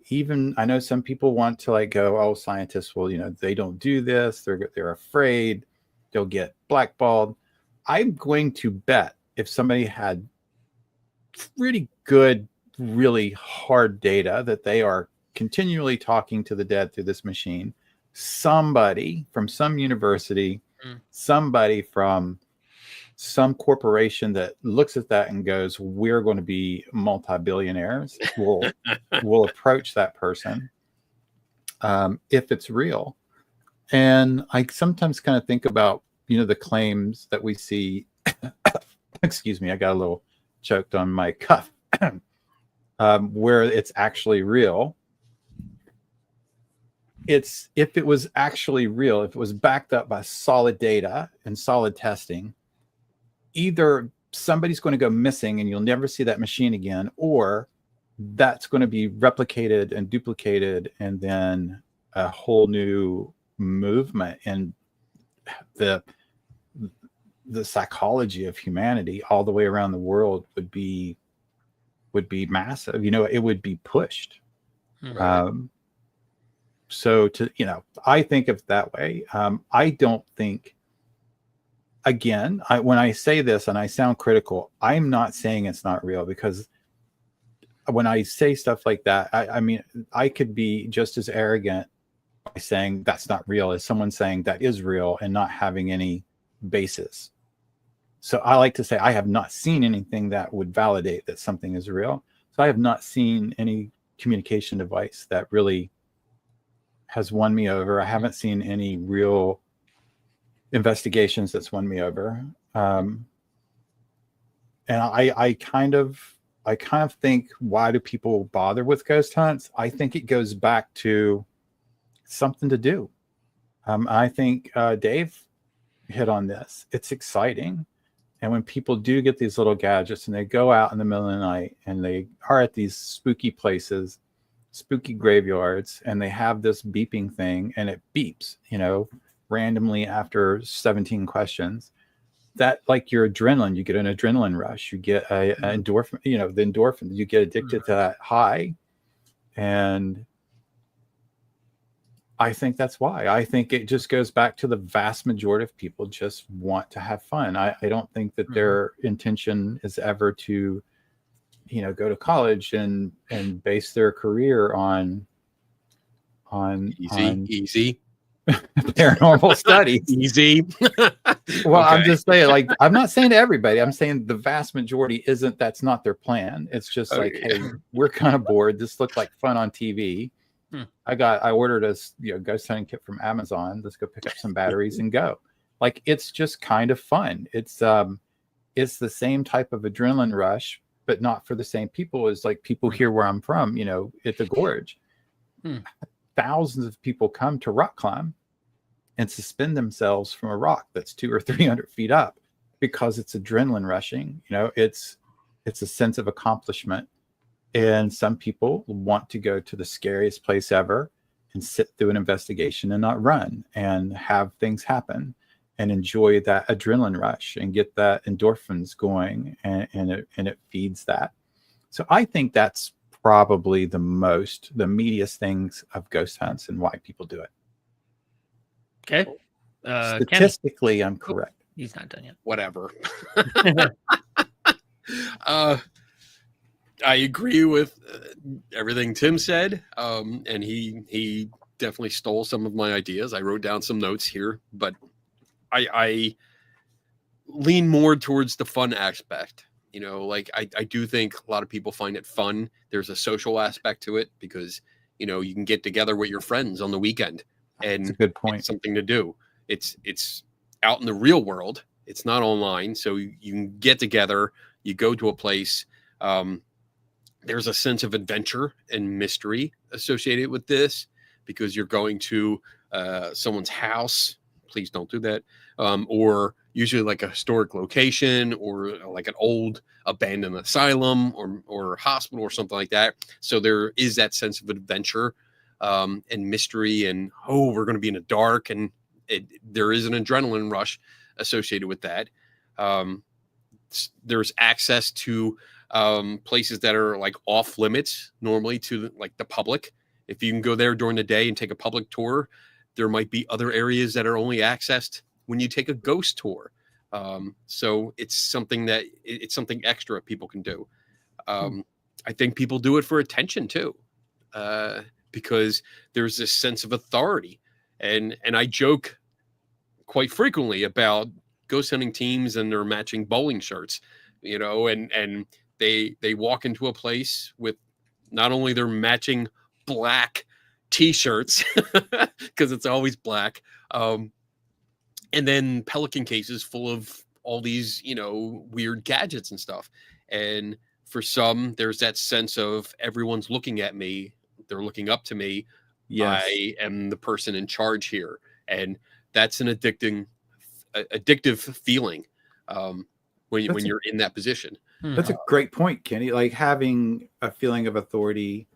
even I know some people want to go, oh, scientists will, they don't do this. They're afraid they'll get blackballed. I'm going to bet if somebody had pretty good, really hard data that they are continually talking to the dead through this machine, somebody from some university, somebody from some corporation that looks at that and goes, we're going to be multi-billionaires, will approach that person if it's real. And I sometimes kind of think about, the claims that we see. Excuse me, I got a little choked on my cuff. Where it's actually real. it's if it was actually real, if it was backed up by solid data and solid testing, either somebody's going to go missing and you'll never see that machine again, or that's going to be replicated and duplicated, and then a whole new movement in the psychology of humanity all the way around the world would be massive. It would be pushed. So I think of it that way. I don't think, again, when I say this and I sound critical, I'm not saying it's not real, because when I say stuff like that, I mean, I could be just as arrogant by saying that's not real as someone saying that is real and not having any basis. So I like to say I have not seen anything that would validate that something is real. So I have not seen any communication device that really has won me over. I haven't seen any real investigations that's won me over. And I kind of think, why do people bother with ghost hunts? I think it goes back to something to do. I think Dave hit on this. It's exciting. And when people do get these little gadgets and they go out in the middle of the night and they are at these spooky places, spooky graveyards, and they have this beeping thing and it beeps, randomly after 17 questions, that, like your adrenaline, you get an adrenaline rush, you get a endorphin, the endorphins, you get addicted to that high. And I think that's why. I think it just goes back to the vast majority of people just want to have fun. I don't think that their intention is ever to, go to college and base their career on easy paranormal studies. Easy. Well, Okay. I'm just saying, like, I'm not saying to everybody, I'm saying the vast majority that's not their plan. It's just like, hey, we're kind of bored. This looked like fun on TV. I ordered a ghost hunting kit from Amazon. Let's go pick up some batteries and go. Like, it's just kind of fun. It's the same type of adrenaline rush, but not for the same people as like people here where I'm from, at the gorge. Thousands of people come to rock climb and suspend themselves from a rock that's 200 or 300 feet up because it's adrenaline rushing. It's a sense of accomplishment. And some people want to go to the scariest place ever and sit through an investigation and not run and have things happen and enjoy that adrenaline rush and get that endorphins going, and it feeds that. So I think that's probably the meatiest things of ghost hunts and why people do it. Okay. Statistically, I'm correct. He's not done yet. Whatever. I agree with everything Tim said, and he definitely stole some of my ideas. I wrote down some notes here, but I lean more towards the fun aspect. I do think a lot of people find it fun. There's a social aspect to it because you can get together with your friends on the weekend, and that's a good point. It's something to do. It's out in the real world. It's not online, so you can get together. You go to a place. There's a sense of adventure and mystery associated with this because you're going to someone's house. Please don't do that. Or usually like a historic location or like an old abandoned asylum or hospital or something like that. So there is that sense of adventure and mystery and, we're going to be in the dark. And there is an adrenaline rush associated with that. There's access to places that are like off limits normally to like the public. If you can go there during the day and take a public tour, there might be other areas that are only accessed when you take a ghost tour. So it's something extra people can do. I think people do it for attention too, because there's this sense of authority. And I joke quite frequently about ghost hunting teams and their matching bowling shirts, and they walk into a place with not only their matching black t-shirts because it's always black, and then Pelican cases full of all these weird gadgets and stuff. And for some, there's that sense of everyone's looking at me, they're looking up to me, Yes. I am the person in charge here, and that's an addictive feeling when you're in that position. That's a great point, Kenny. Like having a feeling of authority,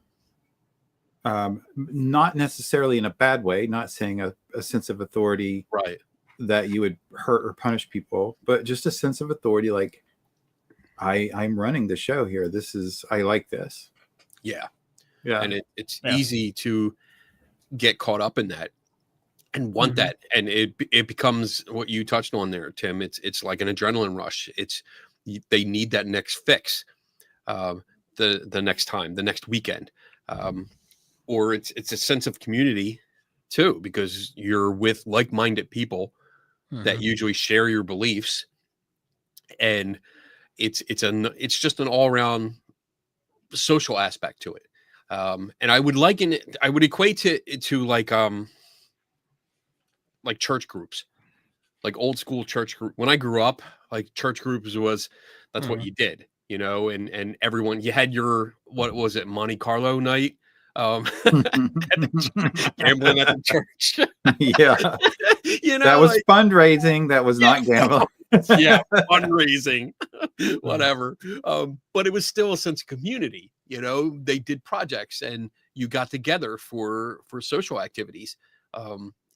not necessarily in a bad way, not saying a sense of authority Right. that you would hurt or punish people, but just a sense of authority. Like I'm running the show here. I like this. Yeah. Yeah. And it's easy to get caught up in that and want that. And it becomes what you touched on there, Tim. It's like an adrenaline rush. They need that next fix, the next time, the next weekend, or it's a sense of community too, because you're with like-minded people that usually share your beliefs, and it's just an all-around social aspect to it. And I would equate it to like church groups, like old school church group. When I grew up, like church groups that's what you did, and everyone, you had your, what was it, Monte Carlo night, gambling at the church. Yeah. That was fundraising. That was not gambling. Yeah, fundraising, whatever. But it was still a sense of community. They did projects and you got together for social activities.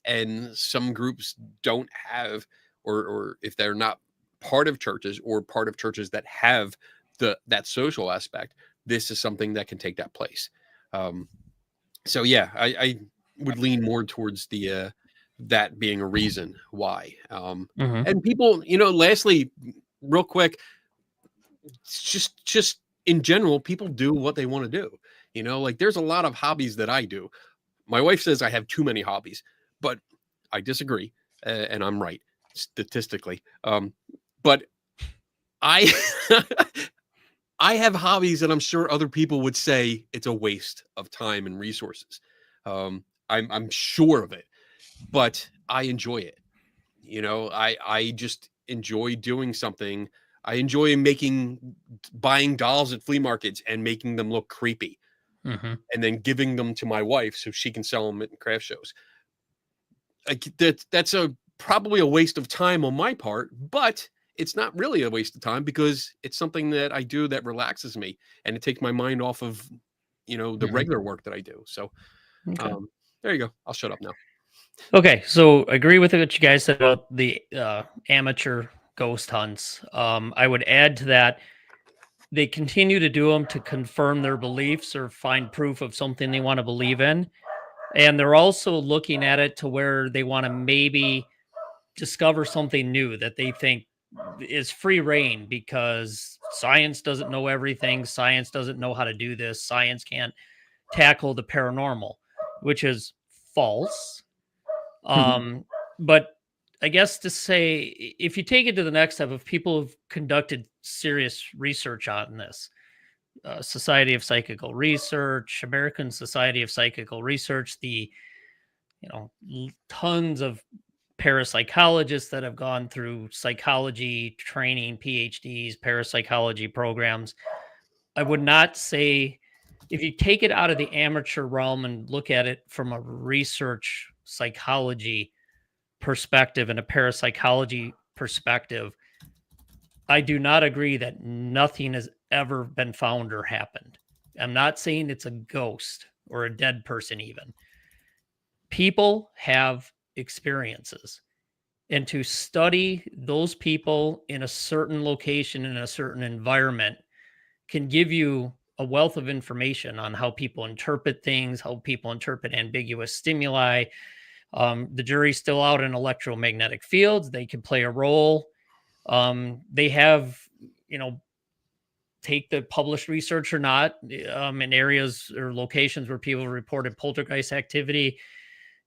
And some groups don't have, or if they're not part of churches or part of churches that have that social aspect, this is something that can take that place. So yeah, I would lean more towards that being a reason why. And people, lastly, real quick, just in general, people do what they want to do. Like there's a lot of hobbies that I do. My wife says I have too many hobbies, but I disagree, and I'm right statistically. But I I have hobbies that I'm sure other people would say it's a waste of time and resources. I'm sure of it, but I enjoy it. I just enjoy doing something. I enjoy buying dolls at flea markets and making them look creepy, and then giving them to my wife so she can sell them at craft shows. That's probably a waste of time on my part, but it's not really a waste of time because it's something that I do that relaxes me and it takes my mind off of, the regular work that I do. So there you go. I'll shut up now. Okay. So agree with what you guys said about the amateur ghost hunts. I would add to that, they continue to do them to confirm their beliefs or find proof of something they want to believe in. And they're also looking at it to where they want to maybe discover something new that they think is free reign, because science doesn't know everything. Science doesn't know how to do this. Science can't tackle the paranormal, which is false. But I guess to say, if you take it to the next step, if people have conducted serious research on this, Society of Psychical Research, American Society of Psychical Research, the tons of parapsychologists that have gone through psychology training, PhDs, parapsychology programs. I would not say, if you take it out of the amateur realm and look at it from a research psychology perspective and a parapsychology perspective, I do not agree that nothing has ever been found or happened. I'm not saying it's a ghost or a dead person even. People have experiences, and to study those people in a certain location, in a certain environment, can give you a wealth of information on how people interpret things, how people interpret ambiguous stimuli. The jury's still out in electromagnetic fields. They can play a role. They have, take the published research or not, in areas or locations where people reported poltergeist activity.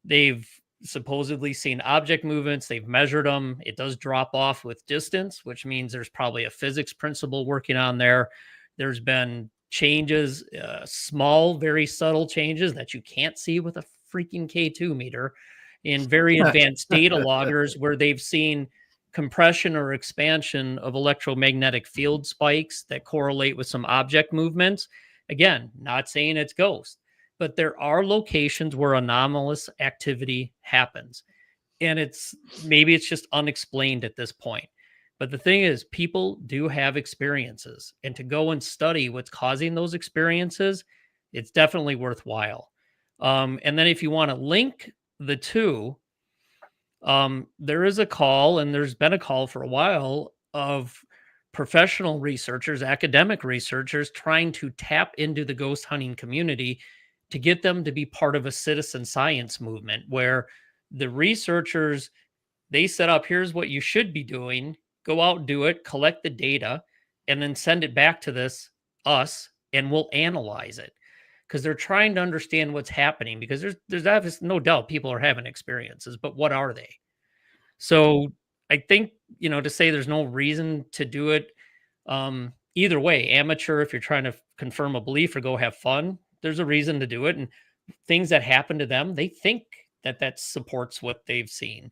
They've supposedly seen object movements. They've measured them. It does drop off with distance, which means there's probably a physics principle working on there. There's been changes, small, very subtle changes that you can't see with a freaking K2 meter in very advanced data loggers, where they've seen compression or expansion of electromagnetic field spikes that correlate with some object movements. Again, not saying it's ghost. but there are locations where anomalous activity happens. And maybe it's just unexplained at this point. But the thing is, people do have experiences, and to go and study what's causing those experiences, it's definitely worthwhile. And then if you want to link the two, there is a call, and there's been a call for a while, of professional researchers, academic researchers trying to tap into the ghost hunting community to get them to be part of a citizen science movement where the researchers, they set up, here's what you should be doing, go out, do it, collect the data, and then send it back to us, and we'll analyze it. Because they're trying to understand what's happening, because there's obviously no doubt people are having experiences, but what are they? So I think, to say there's no reason to do it, either way, amateur, if you're trying to confirm a belief or go have fun, there's a reason to do it. And things that happen to them, they think that supports what they've seen.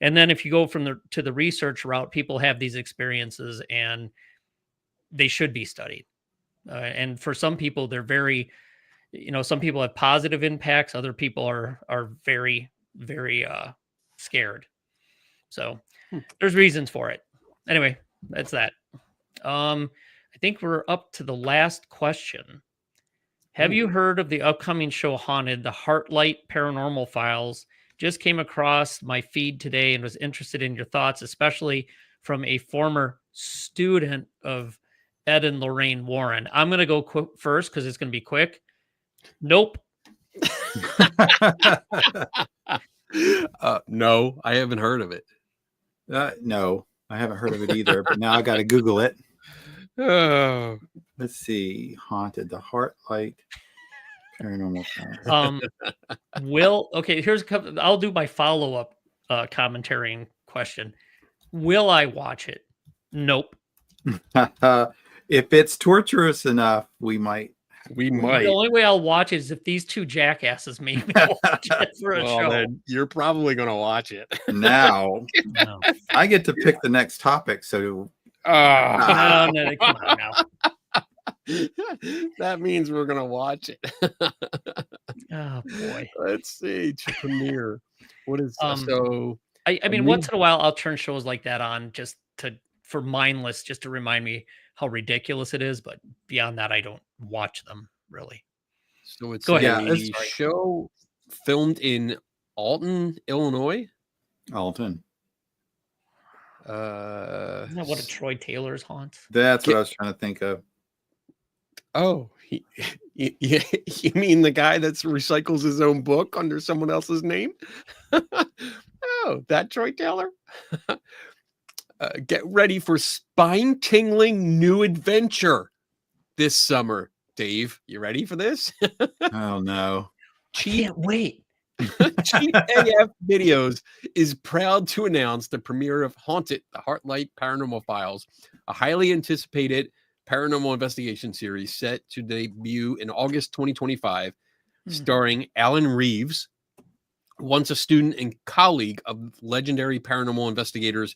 And then if you go to the research route, people have these experiences and they should be studied. And for some people, they're very, some people have positive impacts. Other people are very, very scared. So there's reasons for it. Anyway, that's that. I think we're up to the last question. Have you heard of the upcoming show Haunted, the Heartlight Paranormal Files? Just came across my feed today and was interested in your thoughts, especially from a former student of Ed and Lorraine Warren. I'm going to go first because it's going to be quick. Nope. No, I haven't heard of it. No, I haven't heard of it either, but now I got to Google it. Oh, Let's see. Haunted, the Heartlight Paranormal Files. I'll do my follow-up commentary and question. Will I watch it? Nope. If it's torturous enough, we might. We might. The only way I'll watch it is if these two jackasses make me watch it for a show. Then you're probably going to watch it. Now, No. I get to pick the next topic. So, No, come on now. That means we're going to watch it. Oh boy. Let's see. To premiere. What is so? I mean, once in a while, I'll turn shows like that on just for mindless, just to remind me how ridiculous it is. But beyond that, I don't watch them really. So it's a show filmed in Alton, Illinois. Alton. Isn't that what a Troy Taylor's haunts? That's what I was trying to think of. Oh, you mean the guy that recycles his own book under someone else's name? Oh, that Troy Taylor? Get ready for spine-tingling new adventure this summer. Dave, you ready for this? Oh, no. I can't wait. Cheap AF Videos is proud to announce the premiere of Haunted, the Heartlight Paranormal Files, a highly anticipated paranormal investigation series set to debut in August 2025, starring Alan Reeves, once a student and colleague of legendary paranormal investigators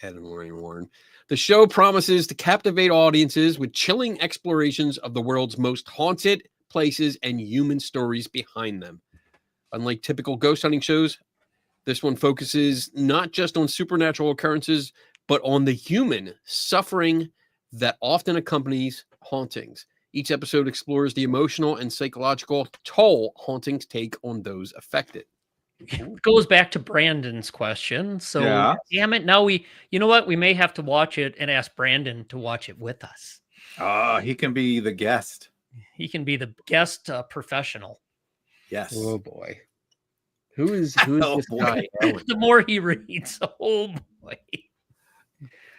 Ed and Lorraine Warren. The show promises to captivate audiences with chilling explorations of the world's most haunted places and human stories behind them. Unlike typical ghost hunting shows, this one focuses not just on supernatural occurrences, but on the human suffering that often accompanies hauntings. Each episode explores the emotional and psychological toll hauntings take on those affected. It goes back to Brandon's question. So, Yeah. Damn it. Now you know what? We may have to watch it and ask Brandon to watch it with us. He can be the guest. He can be the guest professional. Yes. Oh boy. Who is Oh, this boy. guy? The more he reads, oh boy.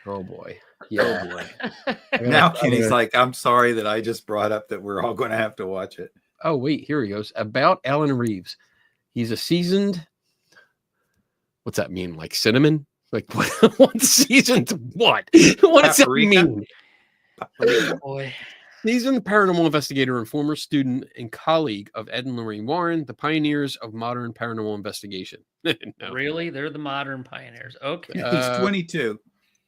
Oh boy. Yeah. Oh, boy. Now Kenny's like, I'm sorry that I just brought up that we're all going to have to watch it. Oh wait, here he goes. About Alan Reeves. He's a seasoned. What's that mean? Like cinnamon? Like what seasoned what? What does that Paprika? mean? Oh boy. Seasoned paranormal investigator and former student and colleague of Ed and Lorraine Warren, the pioneers of modern paranormal investigation. No. Really? They're the modern pioneers. Okay. He's 22.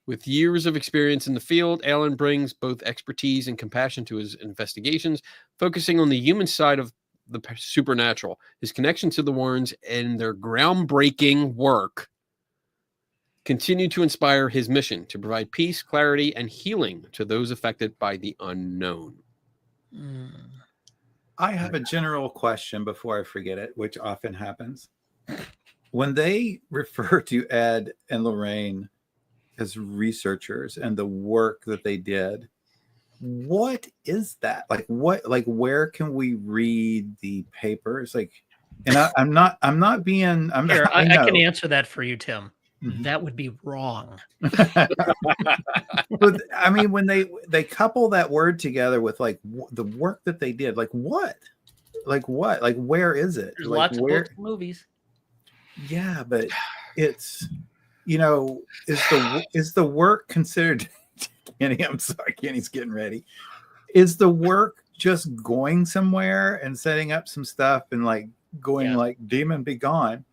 With years of experience in the field, Alan brings both expertise and compassion to his investigations, focusing on the human side of the supernatural. His connection to the Warrens and their groundbreaking work continue to inspire his mission to provide peace, clarity, and healing to those affected by the unknown. I have a general question before I forget it, which often happens. When they refer to Ed and Lorraine as researchers and the work that they did, what is that? Where can we read the papers? I'm not being, Here, I know. can answer that for you, Tim. Mhm. That would be wrong. But I mean, when they couple that word together with the work that they did, what? Where is it? There's lots of books and movies. Yeah, but it's, is the work considered? Kenny, I'm sorry, Kenny's getting ready. Is the work just going somewhere and setting up some stuff and going demon be gone?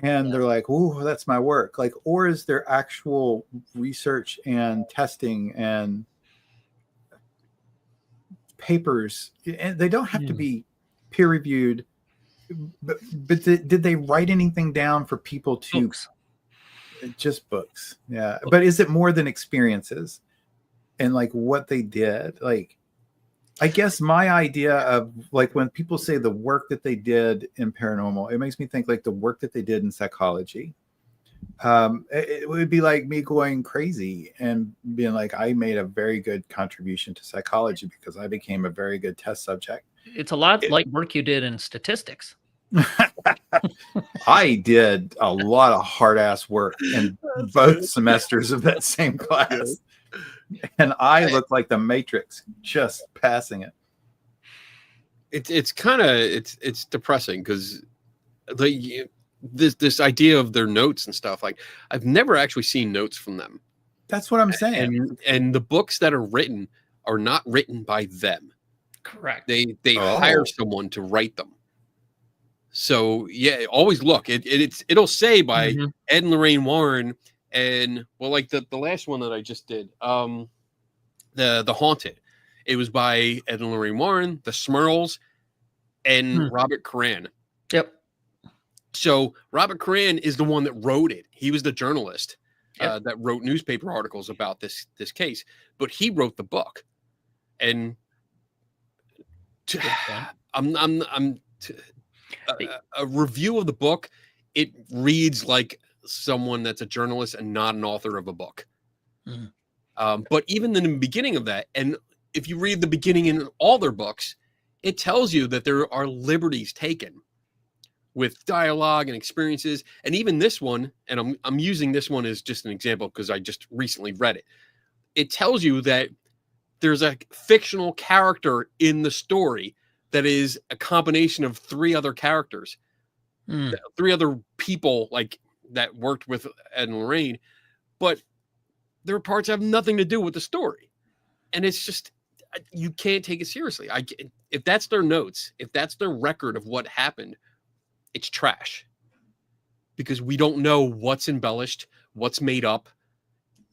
And they're like, "Ooh, that's my work." Or is there actual research and testing and papers? And they don't have to be peer reviewed. But did they write anything down for people to? Books. Just books, yeah. But is it more than experiences and what they did? I guess my idea of when people say the work that they did in paranormal, it makes me think the work that they did in psychology. It would be like me going crazy and being I made a very good contribution to psychology because I became a very good test subject. It's a lot like work you did in statistics. I did a lot of hard ass work in both semesters of that same class. And I look like the Matrix, just passing it. It's kind of it's depressing because this idea of their notes and stuff. I've never actually seen notes from them. That's what I'm saying. And the books that are written are not written by them. Correct. They hire someone to write them. So yeah, always look. It'll say by Ed and Lorraine Warren. And the last one that I just did, the Haunted, it was by Ed and Lorraine Warren, the Smurls, and Robert Curran. Yep. So Robert Curran is the one that wrote it. He was the journalist that wrote newspaper articles about this case, but he wrote the book. And a review of the book, it reads like someone that's a journalist and not an author of a book. But even in the beginning of that, and if you read the beginning in all their books, it tells you that there are liberties taken with dialogue and experiences. And even this one, and I'm using this one as just an example because I just recently read it. It tells you that there's a fictional character in the story that is a combination of three other characters, three other people that worked with Ed and Lorraine, but their parts have nothing to do with the story. And it's just, you can't take it seriously. If that's their notes, if that's their record of what happened, it's trash because we don't know what's embellished, what's made up,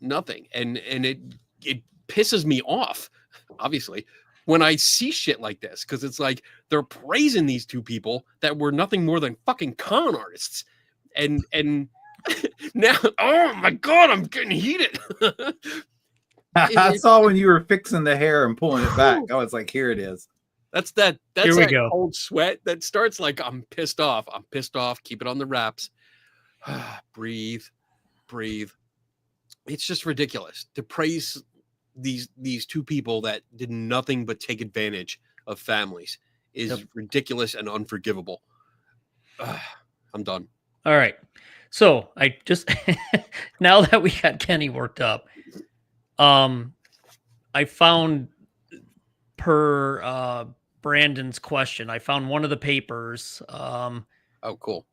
nothing. And it pisses me off, obviously, when I see shit like this, because it's they're praising these two people that were nothing more than fucking con artists. And now, oh my God, I'm getting heated. I saw when you were fixing the hair and pulling it back. I was like, here it is. That's that cold sweat that starts I'm pissed off. I'm pissed off. Keep it on the wraps. Breathe. It's just ridiculous to praise these two people that did nothing but take advantage of families is ridiculous and unforgivable. I'm done. All right. So I just, now that we got Kenny worked up, I found per Brandon's question, I found one of the papers. Oh, cool.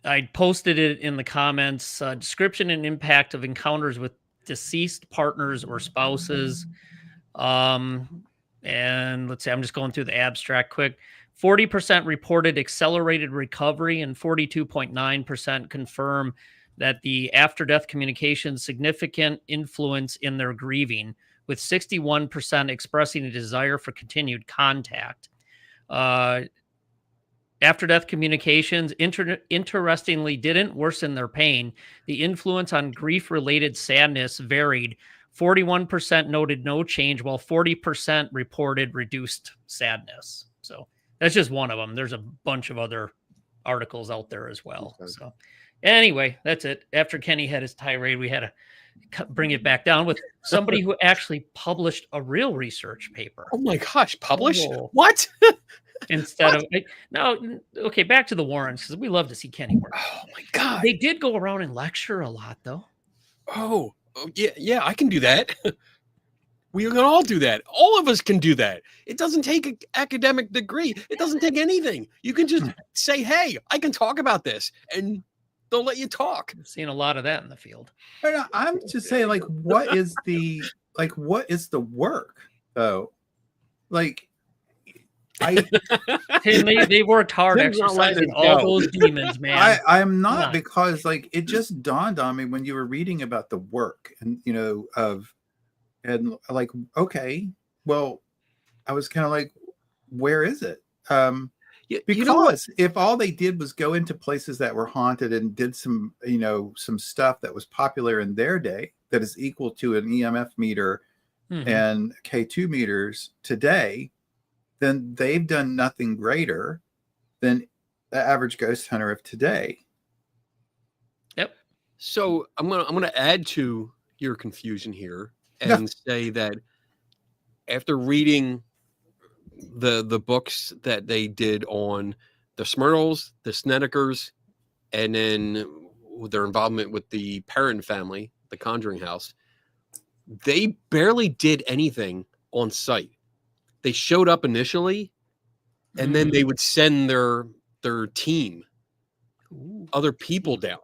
I posted it in the comments, description and impact of encounters with deceased partners or spouses. And let's see, I'm just going through the abstract quick. 40% reported accelerated recovery and 42.9% confirm that the after-death communications significant influence in their grieving, with 61% expressing a desire for continued contact. After-death communications, interestingly, didn't worsen their pain. The influence on grief-related sadness varied. 41% noted no change, while 40% reported reduced sadness. So that's just one of them. There's a bunch of other articles out there as well. Okay. So anyway, that's it. After Kenny had his tirade, we had to bring it back down with somebody who actually published a real research paper. Oh my gosh, published? Oh. What? Instead of no, okay, back to the Warrens, because we love to see Kenny work. Oh my god. They did go around and lecture a lot, though. Oh yeah, I can do that. We can all do that. All of us can do that. It doesn't take an academic degree. It doesn't take anything. You can just say, "Hey, I can talk about this," and they'll let you talk. We've seen a lot of that in the field. And I'm just saying, like, what is the work though? Like, Tim, they worked hard Tim's not letting exercising it all go. those demons, man. I'm not, Come on. because like it just dawned on me when you were reading about the work and and like, okay, well, I was kind of like, where is it? Because You know what? if all they did was go into places that were haunted and did some stuff that was popular in their day that is equal to an EMF meter Mhm. and K2 meters today, then they've done nothing greater than the average ghost hunter of today. Yep. So I'm gonna add to your confusion here and say that after reading the books that they did on the Smurls, the Snedekers, and then their involvement with the Perron family, the Conjuring House, they barely did anything on site. They showed up initially, and then they would send their team, Ooh, other people down.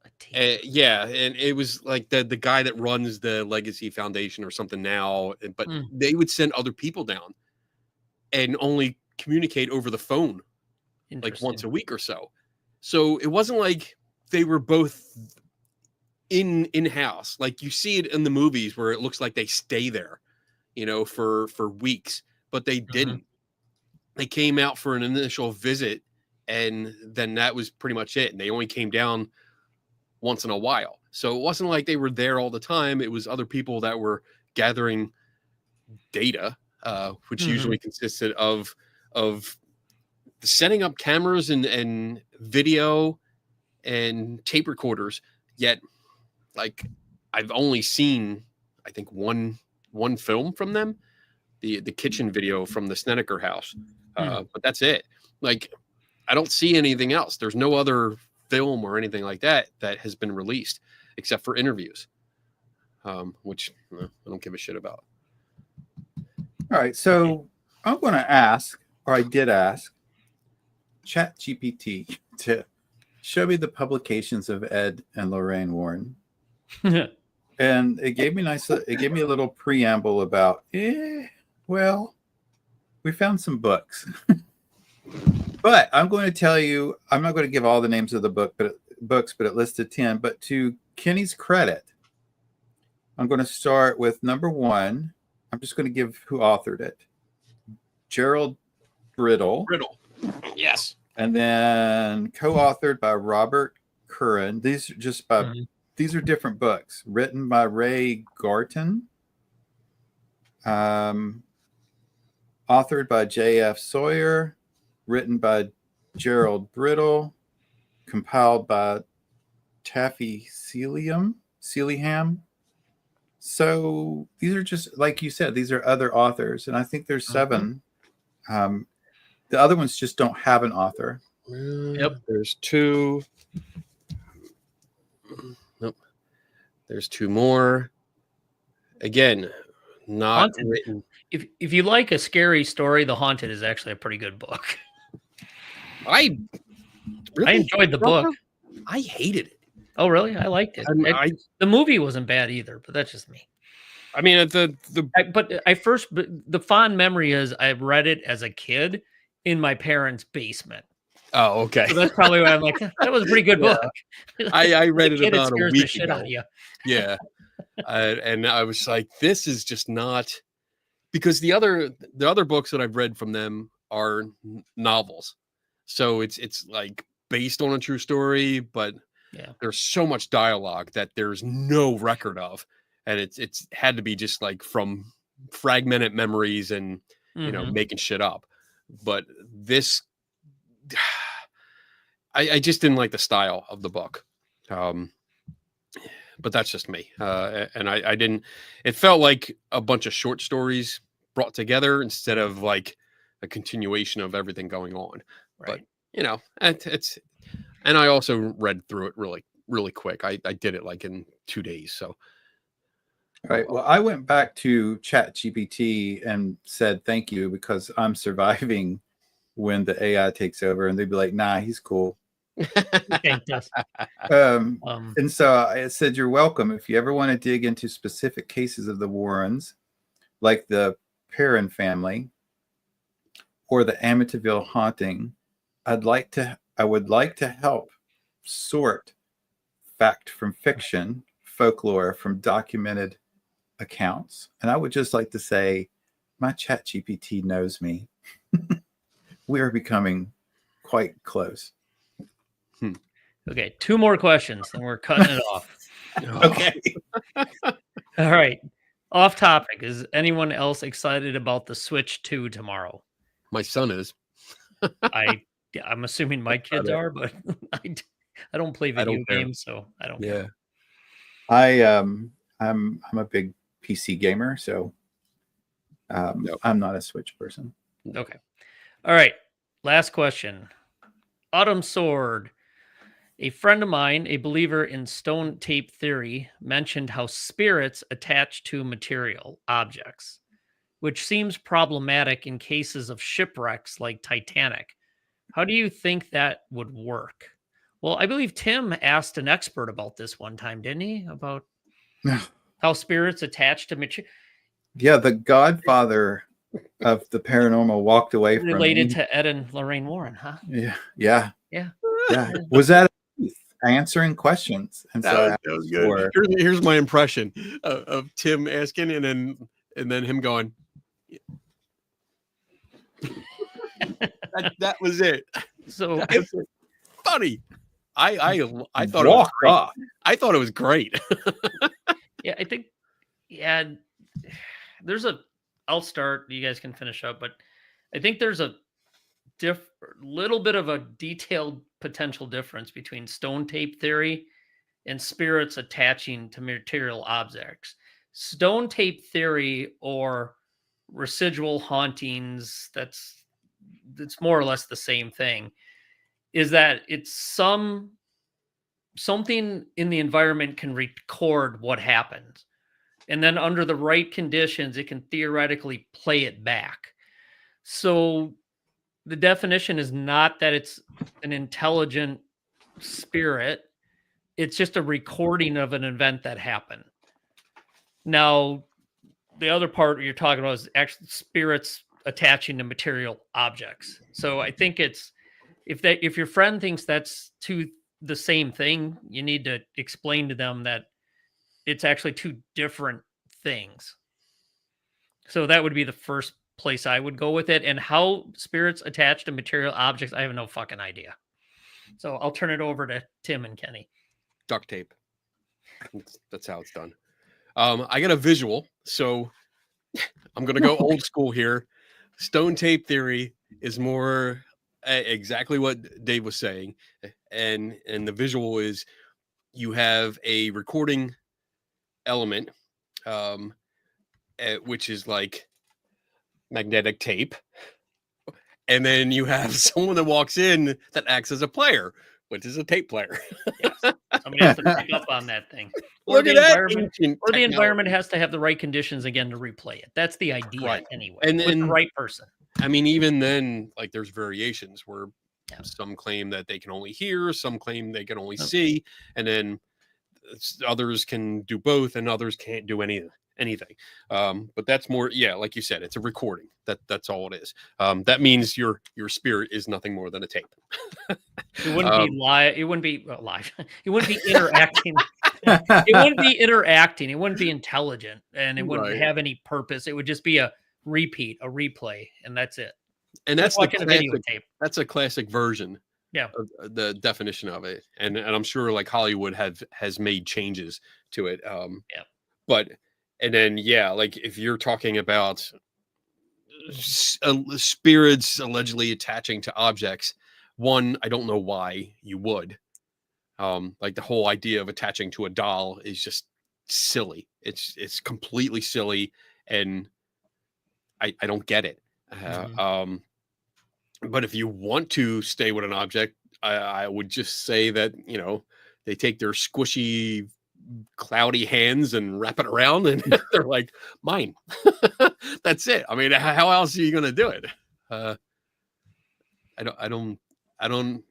a team. Yeah, and it was like the guy that runs the Legacy Foundation or something now, but they would send other people down and only communicate over the phone like once a week or so. So it wasn't like they were both in-house. Like you see it in the movies where it looks like they stay there, for weeks, but they didn't. They came out for an initial visit, and then that was pretty much it. And they only came down once in a while. So it wasn't like they were there all the time. It was other people that were gathering data, which usually consisted of setting up cameras and video and tape recorders. Yet, like, I've only seen, I think, one film from them, the kitchen video from the Snedeker house. But that's it. Like, I don't see anything else. There's no other film or anything like that has been released except for interviews, which I don't give a shit about. All right, so I'm going to ask, or I did ask, ChatGPT to show me the publications of Ed and Lorraine Warren, and it gave me a little preamble about, well, we found some books, but I'm going to tell you, I'm not going to give all the names of the books, but it listed 10. But to Kenny's credit, I'm going to start with number 1. I'm just going to give who authored it. Gerald Brittle. Yes. And then co-authored by Robert Curran. These are just these are different books written by Ray Garton. Authored by J.F. Sawyer, written by Gerald Brittle, compiled by Taffy Sealyham. So these are just, like you said, these are other authors, and I think there's 7. The other ones just don't have an author. Yep. There's 2. Nope. There's 2 more. Again, not Haunted. written. If you like a scary story, The Haunted is actually a pretty good book. I enjoyed the book. I hated it. Oh, really? I liked it. The movie wasn't bad either, but that's just me. I mean, the fond memory is I read it as a kid in my parents' basement. Oh, okay. So that's probably why I'm like, that was a pretty good book. I read As it a kid, about a scares the week shit out ago. of you. Yeah. And I was like, this is just not, because the other books that I've read from them are novels. So it's like based on a true story, but Yeah. there's so much dialogue that there's no record of. And it's had to be just like from fragmented memories and, Mhm. making shit up. But this, I just didn't like the style of the book. But that's just me. And I didn't, it felt like a bunch of short stories brought together instead of like a continuation of everything going on. Right. But, and I also read through it really, really quick. I did it like in 2 days. So, All right. Well, I went back to ChatGPT and said thank you because I'm surviving when the AI takes over, and they'd be like, "Nah, he's cool." Okay, yes. And so I said, "You're welcome. If you ever want to dig into specific cases of the Warrens, like the Perrin family or the Amityville haunting, I would like to help sort fact from fiction, folklore from documented accounts. And I would just like to say, my ChatGPT knows me. We are becoming quite close." Okay, 2 more questions, and we're cutting it off. Okay. All right. Off topic. Is anyone else excited about the Switch 2 tomorrow? My son is. I'm assuming my kids are, but I don't play I don't video care. games, so I don't care. I'm a big PC gamer, so Yep. I'm not a Switch person. Okay. All right. Last question. Autumn Sword. A friend of mine, a believer in stone tape theory, mentioned how spirits attach to material objects, which seems problematic in cases of shipwrecks like Titanic. How do you think that would work? Well, I believe Tim asked an expert about this one time, didn't he? About how spirits attach to material. Yeah, the godfather of the paranormal walked away from Related me. to Ed and Lorraine Warren, huh? Yeah. Yeah. Was that answering questions? And so That was good. Here's my impression of Tim asking, and then him going. that was it. So That was it. Funny. I thought walked off. I thought it was great. yeah, I think there's I'll start, you guys can finish up, but I think there's a little bit of a detailed potential difference between stone tape theory and spirits attaching to material objects. Stone tape theory or residual hauntings, that's more or less the same thing, is that it's something in the environment can record what happened, and then under the right conditions it can theoretically play it back. So the definition is not that it's an intelligent spirit, it's just a recording of an event that happened. Now the other part you're talking about is actually spirits attaching to material objects. So I think it's, if your friend thinks that's the same thing, you need to explain to them that it's actually 2 different things. So that would be the first place I would go with it. And how spirits attach to material objects, I have no fucking idea. So I'll turn it over to Tim and Kenny. Duct tape. That's how it's done. I got a visual, so I'm gonna go old school here. Stone tape theory is more exactly what Dave was saying, and the visual is you have a recording element, which is like magnetic tape, and then you have someone that walks in that acts as a player, which is a tape player. Yes. Somebody has to pick up on that thing. Or Look the at that! environment, or the environment has to have the right conditions again to replay it. That's the idea, Right. anyway. And with the right person. I mean, even then, like there's variations where some claim that they can only hear, some claim they can only see, and then others can do both, and others can't do any anything. But that's more, yeah, like you said, it's a recording. That's all it is. That means your spirit is nothing more than a tape. It wouldn't be live. It wouldn't be live. It wouldn't be interacting. It wouldn't be interacting. It wouldn't be intelligent, and it wouldn't Right. have any purpose. It would just be a repeat, a replay, and that's it. And that's Like the watching a classic, videotape. that's a classic version. Yeah. Of the definition of it, and I'm sure like Hollywood has made changes to it. Yeah. But and then yeah, like if you're talking about spirits allegedly attaching to objects, one, I don't know why you would. Like the whole idea of attaching to a doll is just silly. It's completely silly, and I don't get it. But if you want to stay with an object, I would just say that, you know, they take their squishy, cloudy hands and wrap it around, and they're like, mine. That's it. I mean, how else are you going to do it? I don't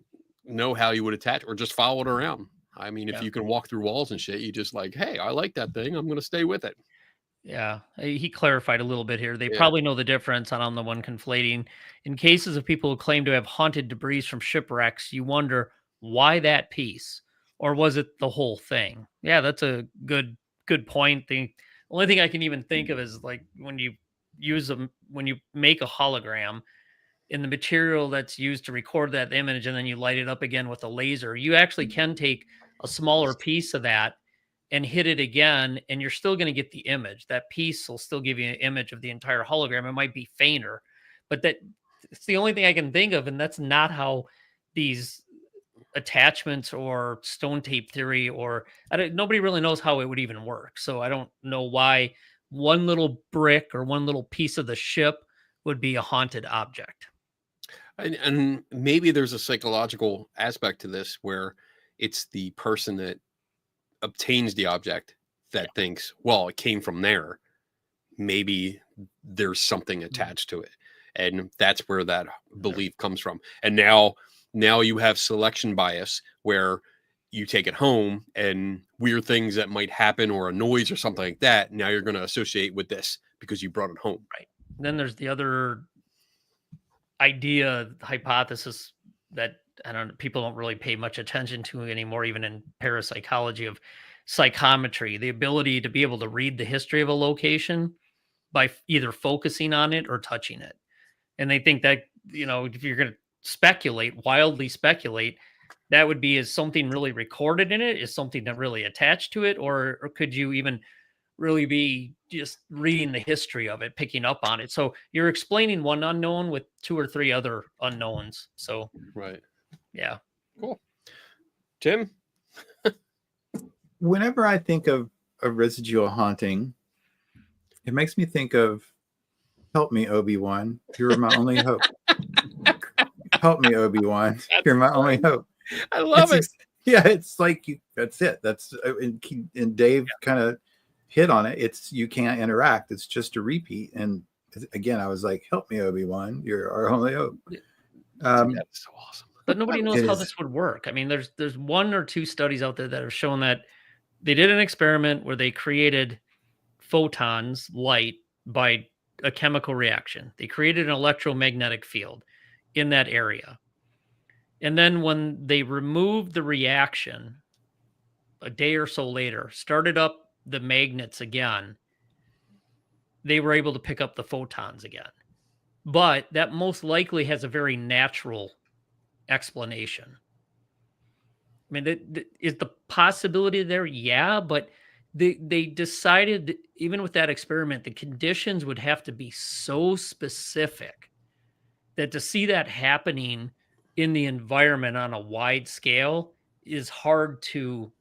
know how you would attach, or just follow it around. I mean, if you can walk through walls and shit, you just like, hey, I like that thing. I'm going to stay with it. Yeah, he clarified a little bit here. They probably know the difference, and I'm the one conflating. In cases of people who claim to have haunted debris from shipwrecks, you wonder why that piece, or was it the whole thing? Yeah, that's a good point. The only thing I can even think of is like when you when you make a hologram, in the material that's used to record that image, and then you light it up again with a laser, you actually can take a smaller piece of that and hit it again, and you're still going to get the image. That piece will still give you an image of the entire hologram. It might be fainter, but it's the only thing I can think of, and that's not how these attachments or stone tape theory, or nobody really knows how it would even work. So I don't know why one little brick or one little piece of the ship would be a haunted object. And maybe there's a psychological aspect to this where it's the person that obtains the object that thinks, well, it came from there. Maybe there's something attached to it, and that's where that belief comes from. And now you have selection bias, where you take it home, and weird things that might happen, or a noise or something like that, now you're going to associate with this because you brought it home. Right. Then there's the other hypothesis that people don't really pay much attention to anymore, even in parapsychology, of psychometry, the ability to be able to read the history of a location by either focusing on it or touching it. And they think that, you know, if you're going to wildly speculate, that would be, is something really recorded in it? Is something that really attached to it? Or could you even really be just reading the history of it, picking up on it? So you're explaining one unknown with two or three other unknowns. So, right. Yeah. Cool. Tim? Whenever I think of a residual haunting, it makes me think of, help me, Obi-Wan. You're my only hope. Help me, Obi-Wan. You're my only hope. I love it. Yeah, it's like that's it. That's and Dave kind of hit on it. It's, you can't interact. It's just a repeat. And again, I was like, help me, Obi-Wan. You're our only hope. That's so awesome. But nobody knows how this would work. I mean, there's one or two studies out there that have shown that they did an experiment where they created photons, light, by a chemical reaction. They created an electromagnetic field in that area. And then when they removed the reaction a day or so later, started up the magnets again, they were able to pick up the photons again. But that most likely has a very natural explanation. I mean, is the possibility there? Yeah, but they decided, even with that experiment, the conditions would have to be so specific that to see that happening in the environment on a wide scale is hard to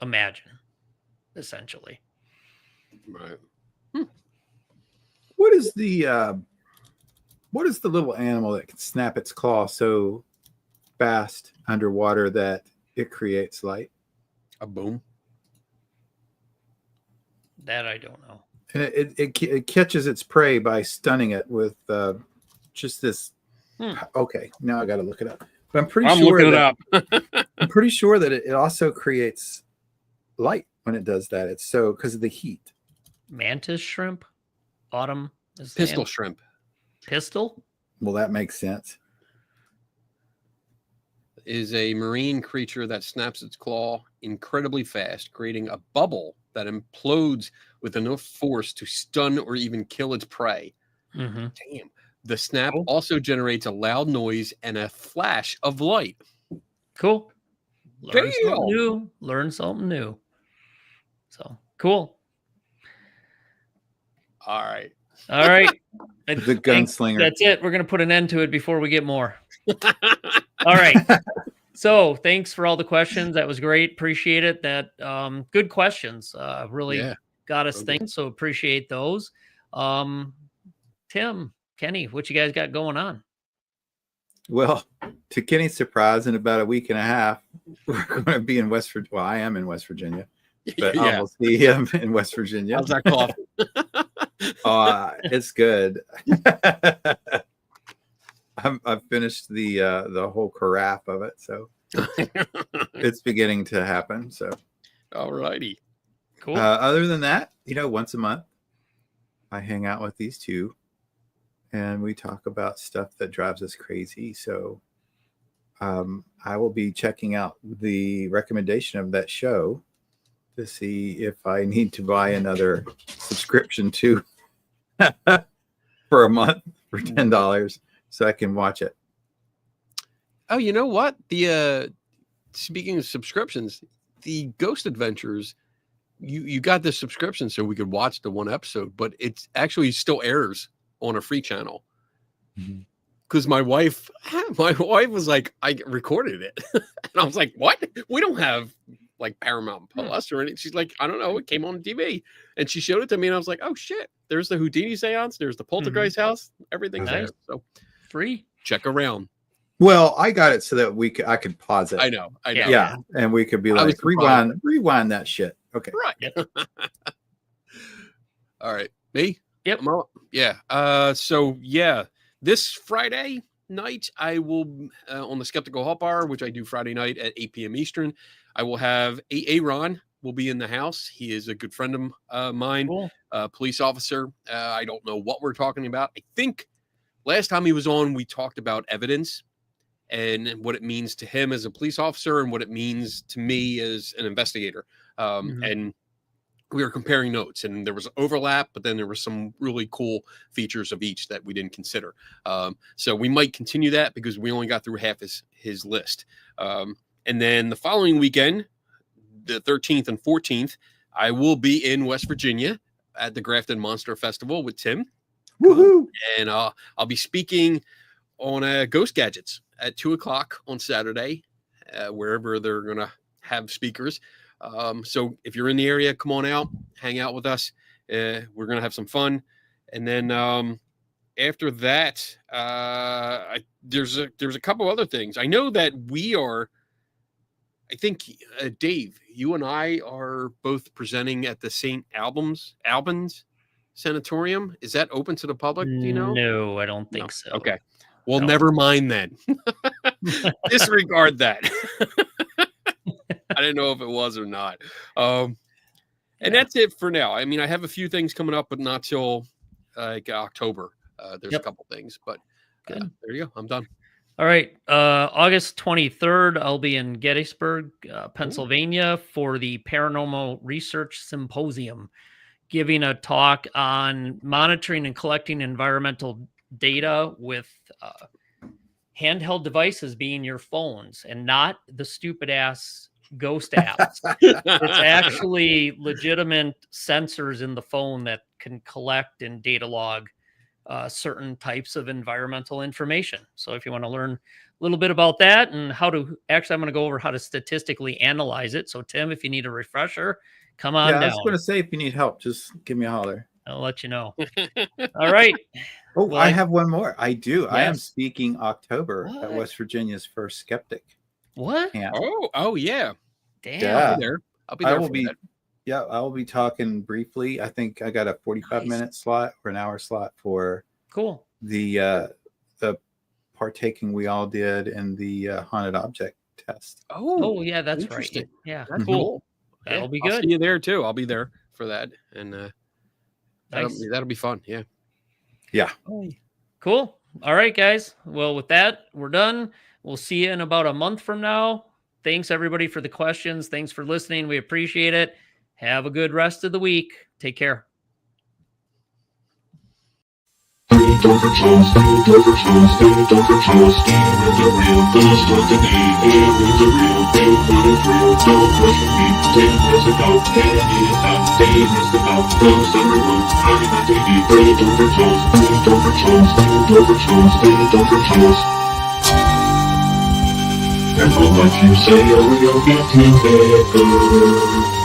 imagine, essentially. Right. What is the little animal that can snap its claw so fast underwater that it creates light? A boom. That I don't know. And it catches its prey by stunning it with just this. Okay, now I got to look it up. But I'm pretty sure looking it up. I'm pretty sure that it also creates light when it does that. It's so because of the heat. Mantis shrimp. Autumn is the Pistol answer. shrimp Pistol. Well, that makes sense. is a marine creature that snaps its claw incredibly fast, creating a bubble that implodes with enough force to stun or even kill its prey. Mm-hmm. Damn. The snap Cool. also generates a loud noise and a flash of light. Cool. Learn something Damn. new. Learn something new. So cool. All right. All right. The I think gunslinger. That's it. We're going to put an end to it before we get more. All right. So thanks for all the questions. That was great. Appreciate it. That good questions. Really Yeah. got us Okay. thinking. So appreciate those. Tim, Kenny, what you guys got going on? Well, to Kenny's surprise, in about a week and a half, we're going to be in West Virginia. Well, I am in West Virginia, but I Yeah. will see him in West Virginia. How's that coffee? It's good. I've finished the whole carafe of it, so it's beginning to happen. So, All righty. Cool. other than that, once a month, I hang out with these two, and we talk about stuff that drives us crazy. So, I will be checking out the recommendation of that show to see if I need to buy another subscription to for a month for $10 so I can watch it. Oh, you know what? The speaking of subscriptions, the Ghost Adventures, you got the subscription so we could watch the one episode, but it actually still airs on a free channel. Because my wife was like, I recorded it, and I was like, what? We don't have like Paramount Plus or anything. She's like, I don't know, it came on TV, and she showed it to me, and I was like, oh shit, there's the Houdini seance, there's the Poltergeist house, everything's Nice. there. So Free. check around. Well, I got it so that I could pause it. I know. Yeah, and we could be I was like, rewind that shit. Okay. Right. All right. Me? Yep. I'm out. Yeah. So yeah, this Friday night I will on the Skeptical Hot Bar, which I do Friday night at 8 p.m. Eastern. I will have Aaron will be in the house. He is a good friend of mine, Cool. police officer. I don't know what we're talking about. I think last time he was on, we talked about evidence and what it means to him as a police officer and what it means to me as an investigator. And we were comparing notes, and there was overlap, but then there were some really cool features of each that we didn't consider. So we might continue that because we only got through half his list. And then the following weekend, the 13th and 14th, I will be in West Virginia at the Grafton Monster Festival with Tim. Woohoo! And I'll be speaking on Ghost Gadgets at 2:00 on Saturday, wherever they're going to have speakers. So if you're in the area, come on out, hang out with us. We're going to have some fun. And then after that, there's a couple other things. I know that we are, I think, Dave, you and I are both presenting at the St. Albans Sanatorium. Is that open to the public? Do you know? No, I don't think No. so. Okay. Well, No. never mind then. Disregard that. I didn't know if it was or not. And that's it for now. I mean, I have a few things coming up, but not till like October. There's a couple things, but Good. there you go. I'm done. All right. August 23rd, I'll be in Gettysburg, Pennsylvania for the Paranormal Research Symposium, giving a talk on monitoring and collecting environmental data with handheld devices being your phones and not the stupid ass ghost apps. It's actually legitimate sensors in the phone that can collect and data log certain types of environmental information. So if you want to learn a little bit about that and how to actually, I'm going to go over how to statistically analyze it. So Tim, if you need a refresher, come on I down. was going to say, if you need help, just give me a holler. I'll let you know. All right. Oh, Well, I have one more. I do. I am Yes. speaking October at What? West Virginia's first Skeptic What? camp. Oh yeah. Damn. Yeah. I'll be there. I'll be I there. will for be. that. Yeah, I will be talking briefly. I think I got a 45-minute slot or an hour slot for Cool. the partaking we all did in the haunted object test. Oh, yeah, that's right. interesting. Yeah. That's Cool. cool. That'll be I'll good. see you there too. I'll be there for that. And Nice. That'll be fun. Yeah. Yeah. Cool. All right, guys. Well, with that, we're done. We'll see you in about a month from now. Thanks, everybody, for the questions. Thanks for listening. We appreciate it. Have a good rest of the week. Take care. Dr. Charles, Dr. Charles, Dr. Charles, Steve is the real, ghost of the day, air is the real, Bigfoot is real, don't question me, Dave is the goat, Kennedy is not, Dave is the goat, ghost of the road, I'm on TV, Dr. Charles, Dr. Charles, Dr. Charles, Dr. Charles. And we'll let you say, oh, you'll get better.